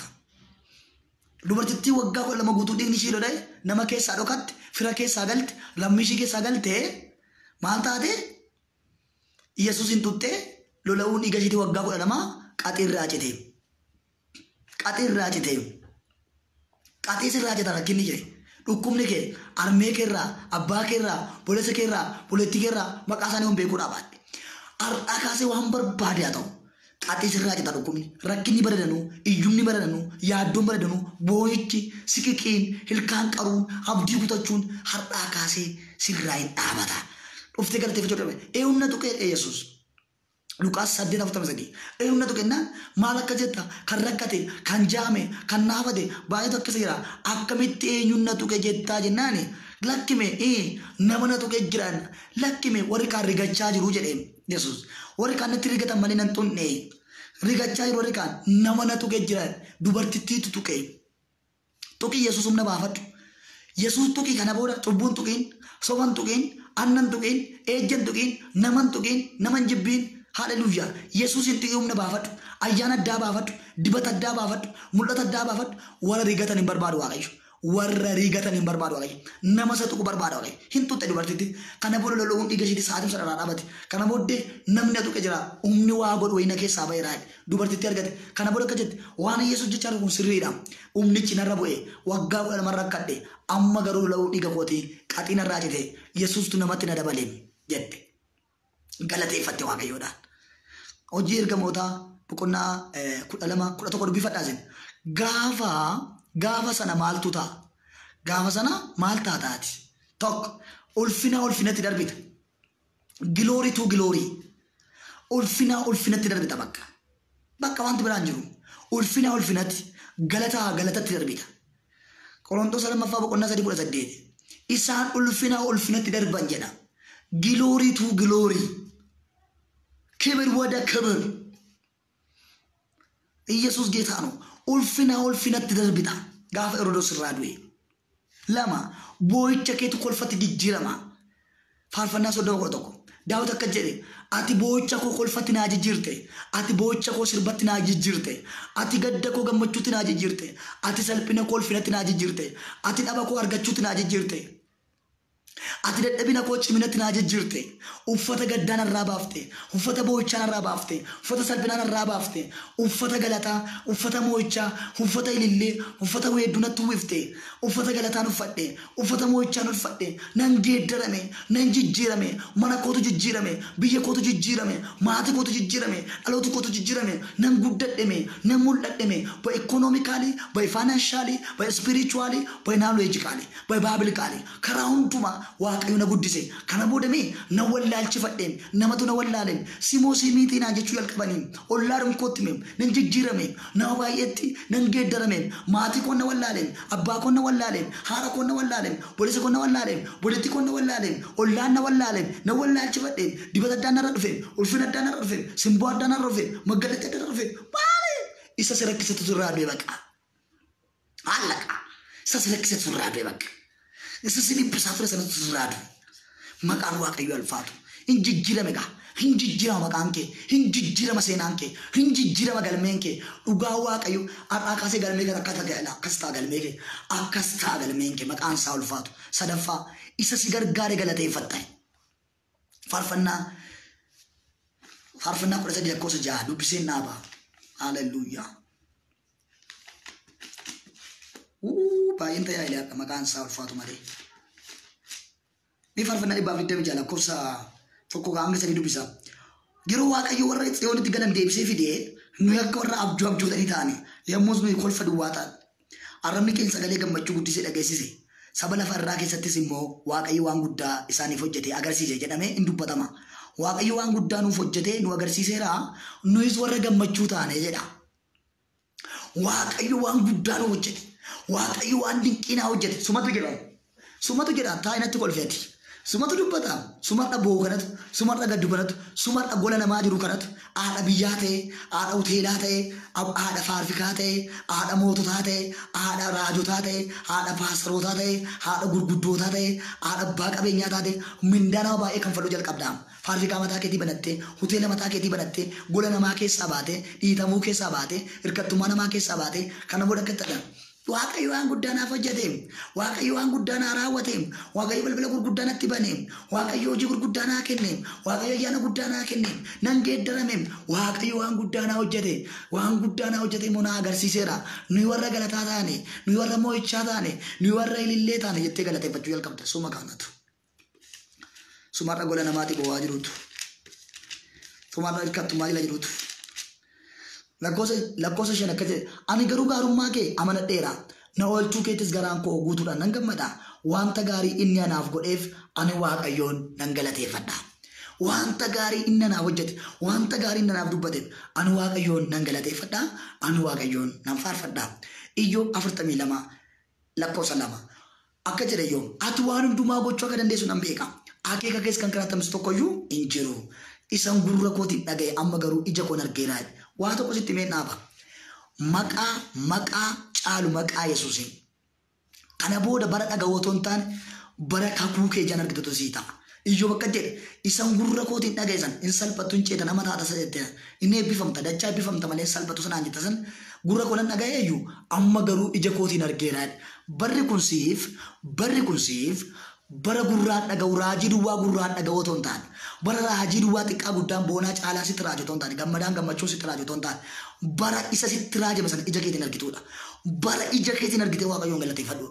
Dubartittii waggaa 12 guutuu dhiigni ishee lola'e nama keessaa dhokatte, fira keessaa galte, lammii ishee keessaa galte maal taate? Yesuusiin tuttee lola'uun dhiiga isheetii waggaa 12 qaxirraa cite. Qaxirraa cite. Qaxii sirraa cita rakkinni jire. Dhukkubni kee armee keerraa, abbaa keerraa, boleessa keerraa, boleettii keerraa maqaa isaanii hin beekuu dhaabatte. Har'aa kaasee waan barbaade haa ta'u. Qaxii sirraa cita dhukkubni. Rakkinni badanuu, iyyumni badanuu, yaaddoon badanuu, boo'ichi, siqiqiin, ilkaan qaruun, abdii kutachuun har'aa kaasee sirraa hin dhaabata. Dhuftee galateeffachuu dhabe. Eewwamna tuqee Yesuus. Luqaas 8:43. Eewwamna tuqennaan maal akka jetta kan rakkate, kan jaame, kan naafate baay'eetu akkasa jira. Akkamitti eenyumna tuqe jettaa jennaani lakkime nama na tuqe jiran lakkime warri kaan rigachaa jiru jedheen Yesuus. Warri kaan natti rigatan malee nan xunne rigachaa jiru warri kaan nama na tuqe jiran dubartittiitu tuqe. Tuqii Yesuus humna baafadhu. Yesuus tuqii kana booda cubbuun tuqiin, soban tuqiin, annan tuqiin, ejjan tuqiin, naman tuqiin, naman jibbiin. Hallelujah. Yesuus itti humna baafadhu. Ayyaana addaa baafadhu. Dibata addaa baafadhu. Mul'ata addaa baafadhu. Warra rigatan hin barbaadu Waaqayyo. Warra rigatan hin barbaadu Waaqayyo. Nama isa tuqu barbaada Waaqayyo. Hin tuqxe dubartitti. Kana booda lola'uun dhiiga isheetii sa'aatii sana dhaabate. Kana booddee namni tuqe jira. Humni waa godhu wayina keessaa baheera. Dubartitti argate. Kana booda akka jette waan Yesuus jechaa jiru kun sirriidha. Humnichi narra bu'e. Waggaa 12 rakkadhe. Amma garuu lola'uu dhiiga kootii qaxii narraa cite. Yesuustu namatti na dabale jette. Galateeffatte Waaqayyoodhaan. Hojii ergamoota boqonnaa 12 dubbifadhaasin. Gaafa sana maaltu ta'a? Gaafa sana maal taataati? Tokko ulfinatti darbita. Giloorii tu giloorii. Ulfinatti darbita bakka. Bakka wanti biraan jiru. Ulfinatti galatatti darbita. Qorontoos 2 boqonnaa 3:18. Isaan ulfinatti darban jedha. Giloorii tu giloorii. ክብር ወደ ክብር ኢየሱስ ጌታ ነው። ኡልፊነት ደርብታ ጋፍ ሄሮዶስ ራዱዌ ለማ ቦይቸ ከቱ ኮልፈት ዲጅረማ ፋርፈና ሶዶ ቆጦቆ ዳውት ከጀሪ አቲ ቦይቸ ኮ ኮልፈት ናጅ ጅርቴ አቲ ቦይቸ ኮ ስርበት ናጅ ጅርቴ አቲ ገደኮ ገመቹት ናጅ ጅርቴ አቲ ሰልፕነ ኮልፊነት ናጅ ጅርቴ አቲ ዳባኮ አርገቹት ናጅ ጅርቴ Ati dadhabina koo ciminatti naa jijjiirte. Uffata gaddaan irraa baafte. Uffata boo'ichaan irraa baafte. Uffata salphinaan irraa baafte. Uffata galataa, uffata moo'ichaa, uffata ilillee, uffata weeddunatti uwwifte. Uffata galataan uffadhe. Uffata moo'ichaan uffadhe. Nan geeddarame, nan jijjiirame, mana kootu jijjiirame, biyya kootu jijjiirame, maatii kootu jijjiirame, dhaloota kootu jijjiirame, nan guddadhame, nan mul'adhame, by economically, by financially, by spiritually, by knowledgeally, by biblically. Karaa hundumaa Waaqayyo na guddise. Kana boodamee na wallaalchifadheen namatu na wallaaleen simoo simiitii naa jechuu jalqabanii ollaarum kootimee nan jijjiirame nama baay'eetti nan geeddarame maatii koo na wallaaleen abbaa koo na wallaaleen haadha koo na wallaaleen boleessa koo na wallaaleen boleettii koo na wallaaleen ollaan na wallaalchifadheen dibata addaan narra dhufeen ulfina addaan narra dhufeen simboo addaan narra dhufeen maggalatti addaan narra dhufeen maali isa sirakkisatu sirraa du'e baqa. Allaqa. Isa sirakkisatu sirraa du'e baqa. Isa sinibbisaa ture sanatu sirraa du'e. Maqaan Waaqayyo ulfaatu. Injijjiirame gaa. Hinjijjiirama maqaan kee. Hinjijjiirama seenaan kee. Hinjijjiirama galmeen kee. Dhugaa Waaqayyo har'aa kaasee galmee kan akkas ta'a galmee kee. Akkas ta'a galmeen kee maqaan isaa ulfaatu. Sadaffaa isa si gargaare galateeffatta. Faarfannaa 13:6 dubbiseen naabaa. Hallelujah. Baay'een tajaajila akka maqaan isaa ulfaatu malee. Ni faarfannaa 126 lakkoofsa tokko hanga 3 dubbisa. Yeroo Waaqayyo warra Xiyoonitti galan deebisee fidee nuyi akka warra abjootanii ta'ani yommus nuyi kolfa duwwaa ta'an. Arrabni keenya sagalee gammachuu guddisee dhageessise. Saba lafa irraa keessattis immoo Waaqayyo waan guddaa isaaniif hojjete agarsiise jedhamee hin dubbatama. Waaqayyo waan guddaa nuuf hojjete nu agarsiiseera nuyis warra gammachuu taane jedha. Waaqayyo waan guddaa nuuf hojjete. Waaqayyo waan dinqiinaa hojjete. Sumatu jedha taa'inatti kolfeeti. Sumatu dubbata. Sumarra boo kanatu, sumarra gaddu kanatu, sumarra gola namaa jiru kanatu, haadha biyyaa ta'e, haadha hoteelaa ta'e, haadha faarfikaa ta'e, haadha moototaa ta'e, haadha raajotaa ta'e, haadha paastarootaa ta'e, haadha gurguddootaa ta'e, haadha abbaa qabeenyaa taate mindaa nama baay'ee kan fadhu jalqabdaa. Faarfikaa mataa keetii banattee, hoteela mataa keetii banattee, gola namaa keessaa baatee, dhiitamuu keessaa baatee, hirkattummaa namaa keessaa baatee, kana booda akka ta'an. Waaqayyo waan guddaa naaf hojjete. Waaqayyo waan guddaa naa raawwate. Waaqayyo balbala gurguddaa natti bane. Waaqayyo hojii gurguddaa naa kenne. Waaqayyo ayyaana guddaa naa kenne. Nan geeddarame. Waaqayyo waan guddaa naa hojjete. Waan guddaa naa hojjete immoo naa agarsiiseera. Nuyi warra galataa taane, nuyi warra moo'ichaa taane, nuyi warra ilillee taane jettee galateeffachuu jalqabda. Suma kanatu. Sumarra gola namaatti bo'aa jirutu. Sumarra hirkattummaa jala jirutu. Lakkoofsa 5 akka jedhe ani garuu gaarummaa kee amanadheera. Na oolchuu keettis garaan koo guutuudhaan nan gammada. Wanta gaarii inni anaaf godheef ani Waaqayyoon nan galateeffadha. Wanta gaarii inni anaaf hojjete, wanta gaarii inni anaaf dubbateef ani Waaqayyoon nan galateeffadha. Ani Waaqayyoon nan faarfadha. Iyyoob 42 lakkoofsa 2 akka jedhe Iyyoob ati waan hundumaa gochuu akka dandeessu nan beeka. Akeeka kees kan karaatamsu tokkoyyuu hin jiru. Isaan gurra kootiin dhagaye amma garuu ija koon argeera. Waa tokko sitti mee dhaaba. Maqaa caalu maqaa Yesuusiin. Kana booda bara dhaga'ootoo hin taane bara kakuu kee jan argitutu sii ta'a. Iyyoob akka jedhe isaan gurra kootiin dhagaye san hin salphattu hin ceeta nama taata sadette inni eebbifamta dachaa eebbifamta malee salphatu sanaan jetta san gurra koonan dhagaye iyyuu amma garuu ija kootiin argeera. Barri kun siif bara gurraan dhaga'u raajii duwwaa gurraan dhaga'ootoo hin taane. Bara raajii duwwaa xiqqaa guddaan boonaa caalaa sitti raajotoo hin taane gammadaan gammachuu sitti raajotoo hin taane bara isa sitti raajame sana ija keetiin argituudha. Bara ija keetiin argitee Waaqayyoon galateeffadhu.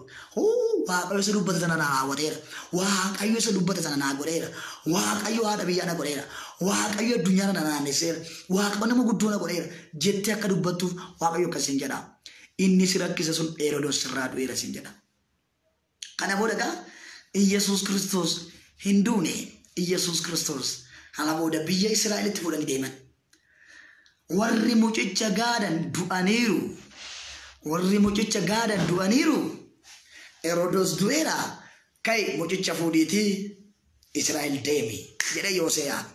Waaqayyo isa dubbata sana naa raawwateera. Waaqayyo isa dubbata sana naa godheera. Waaqayyo haadha biyyaa na godheera. Waaqayyo addunyaa na naannesseera. Waaqayyo nama guddoo na godheera jettee akka dubbattuuf Waaqayyo akkasiin jedha. Inni si rakkise sun Heroodis sirraa du'eera siin jedha. Kana booda egaa Iyesuus Kiristoos hin duune. Iyesuus Kiristoos kana booda biyya Israa'elitti fuudhanii deeman. Warri mucicha gaadan du'aniiru. Heroodis du'eera. Kai mucicha fuudhiitii Israa'el deemi jedhe Yooseyaan.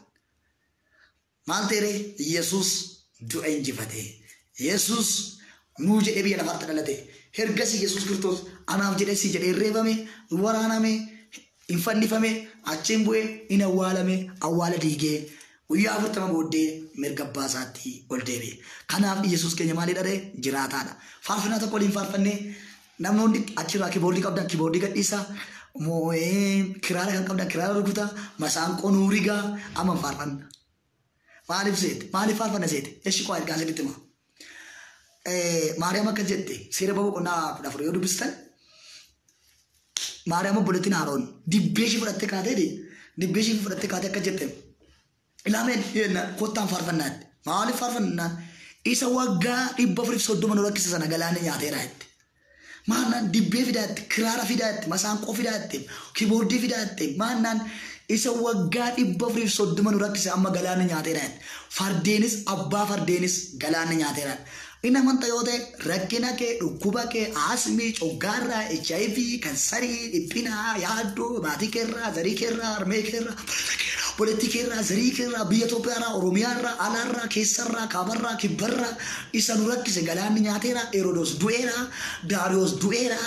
Maal ta'e Iyesuus du'a injifate. Iyesuus nuu jedhee biyya lafaatti dhalate. Ergasii Iyesuus Kiristoos anaaf jedhee si jedhee reebame, waraaname, infannifame, achiin bu'ee hin awwaalame, awwaala diigee guyyaa 40 booddee mirga abbaa isaatti ol deebi'e. Kanaaf Iyesuus keenya maalii dha? Jiraataadha. Faarfannaa tokko waliin faarfannee namoonni achirraa kiboordii qabdan kiboordii gadhiisaa, kiraara kan qabdan kiraara rukutaa, masaanqoo nuurigaa amma faarfanna. Maaliif faarfanna seete? Eshi qoo ergaa sirriitti himaa. Maariyaam akka jette seera boqonnaa 14 yoo dubbistan Maariyaam obboleettiin Aroon dibbee ishee fudhattee kaatee akka jette ilaameen kottaan faarfannaatti. Maaliif faarfannaan? Isa waggaa 430 nu rakkise sana galaana nyaateera jetti. Maannaan dibbee fidaatti, kiraara fidaatti, masaanqoo fidaatti, kiboordii fidaatti, maannaan isa waggaa 430 nu rakkise amma galaana nyaateera jetti. Fardeenis abbaa fardeenis galaana nyaateera. Inni amanta yoo ta'e rakkina kee, dhukkuba kee, asmii, coggaarraa, HIV, kansarii, dhiphinaa, yaaddoo, maatii keerraa, zarii keerraa, harmee keerraa, politikeerraa zariikeerraa biyya Itoophiyaarraa Oromiyaarraa alaarraa keessarraa kaabarraa kibbarraa isa nu rakkise galaanni nyaateera Herodos du'eera Daariyoos du'eera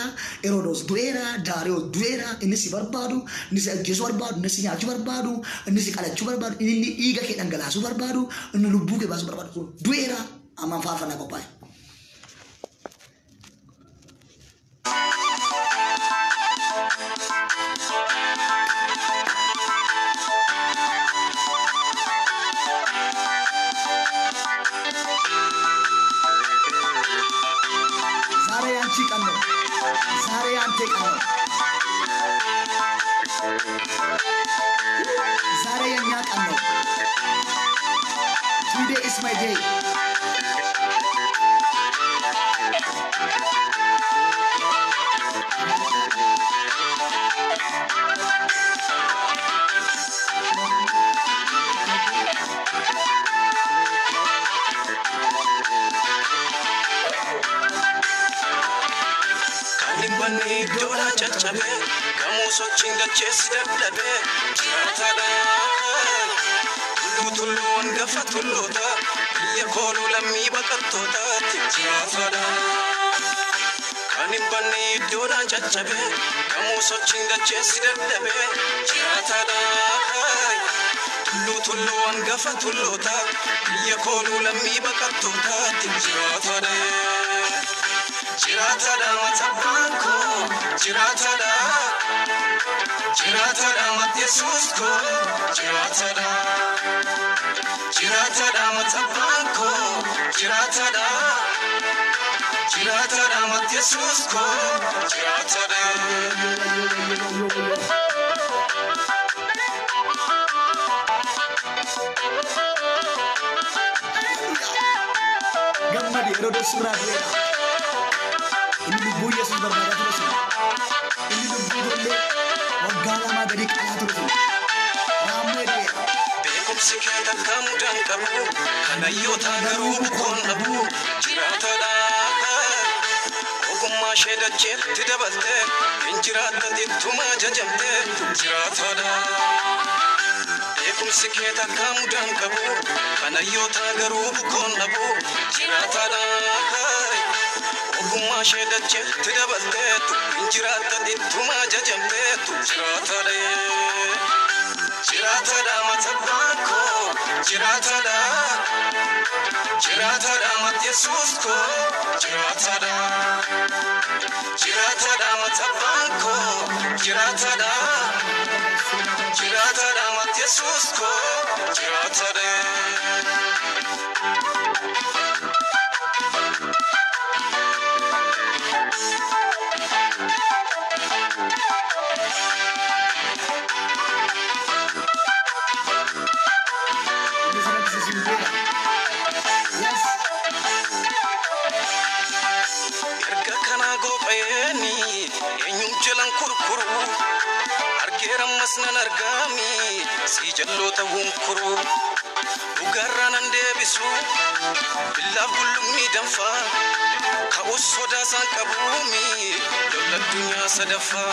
Herodos du'eera Daariyoos du'eera inni si barbaadu inni si ajjeesuu barbaadu inni si nyaachuu barbaadu inni si qalachuu barbaadu inni dhiiga kee dhangalaasuu barbaadu inni lubbuu kee baasuu barbaadu du'eera amma faarfannaa qophaa'e. ዛሬ አንተ ቀን ነው ዛሬ የኛ ቀን ነው today is my day Bani dola chachabe, kamuso chinga chesi dabdabe. Tada, tulu angafa tuluta, ya kolu lami bakatota. Tada, kani bani dola chachabe, kamuso chinga chesi dabdabe. Tada, tulu angafa tuluta, ya kolu lami bakatota. Tada. Chiratada matabanko, chiratada matyesusko, chiratada matabanko, chiratada matyesusko, chiratada. Gammadi Herodos Rabiya. Ini lubu Yesus berbeda terus. Ini lubu dole wagala magari kala terus. Ramai dia. Bekum siketa kamu dan kamu, karena yota garu bukan abu. Jirata dah, ogumma sheda jet tidak balte. Injirata itu maja jamte. Jirata dah. Bekum siketa kamu dan kamu, karena yota garu bukan abu. Jirata dah. Ogumma sheda jet tidak balte. Injirata itu maja jamte. Jirata dah. Jirata dah matabanko, jirata dah matyesusko, jirata dah matabanko, jirata dah matyesusko, jirata dah. Masnan argami si jallo tahun kuru ugaran debisu billah bulumi danfa ka usoda san kabumi dawla dunya sadafa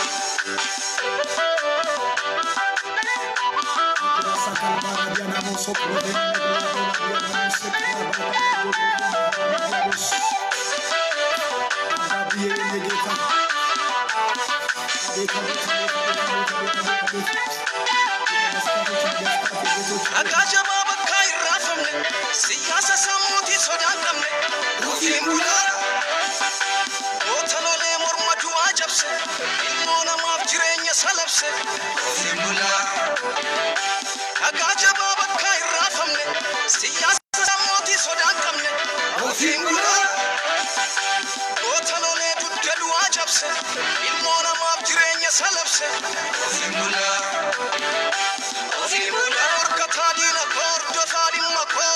Akajaba bakai rafamne siyasa samuti sodanamne ufimbula otalole mormadu ajabse ilmona mafjirenya salabse ufimbula Akajaba bakai rafamne siyasa samuti sodanamne ufimbula otalole budelu ajabse ilmona mafjirenya salabse ufimbula Ofimula orkatadina kordo fadimma ko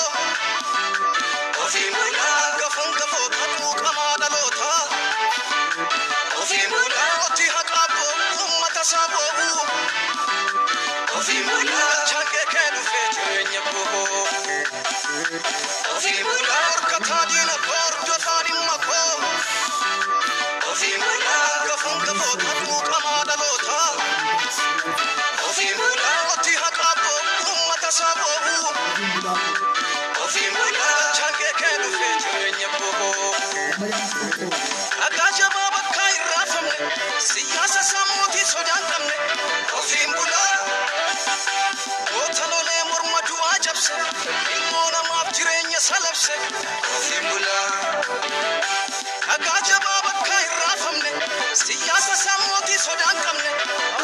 Ofimula gafanga fotatu kamada lota Ofimula oti haqabo ummata sabo Ofimula change kenu fetenya ko Ofimula orkatadina kordo fadimma ko Ofimula gafanga fotatu kamada lota Ofimula oti haqabo Siyaasa sammuutii sodaan qabne ofiin bulaa. Gootalolee morma du'aa cabse ilmoo namaaf jireenya salabse ofiin bulaa. Dhagaa jabaa bakka hin raafamne siyaasa sammuutii sodaan qabne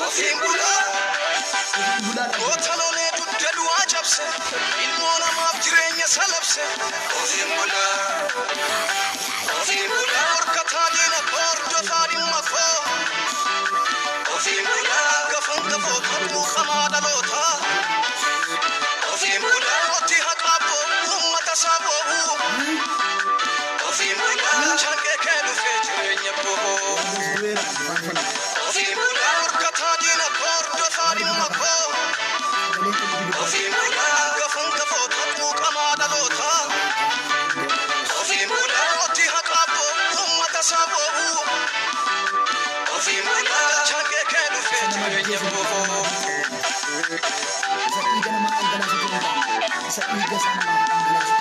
ofiin bulaa. Gootalolee dugda du'aa cabse ilmoo namaaf jireenya salabse ofiin bulaa. Ofiin bulaa horkataa diina koo hordofaa dhimma koo. Ofiin bulaa gafan gafoo tokkoo qamaa dhalootaa. Ofiin bulaa mootii haqaa boo'u uummata isaa boo'u. Ofiin bulaa chaanqee kee dhufee jireenya boo'u. Ofiin bulaa horkataa diina koo hordofaa dhimma koo. Ofiin bulaa gafan gafoo tokkoo qamaa dhalootaa. Ofiin bulaa mootii haqaa boo'u uummata isaa boo'u. Ofiin bulaa chaanqee kee dhufee jireenya boo'u. Sa iga naman ang galas ito. Sa iga sa naman ang galas.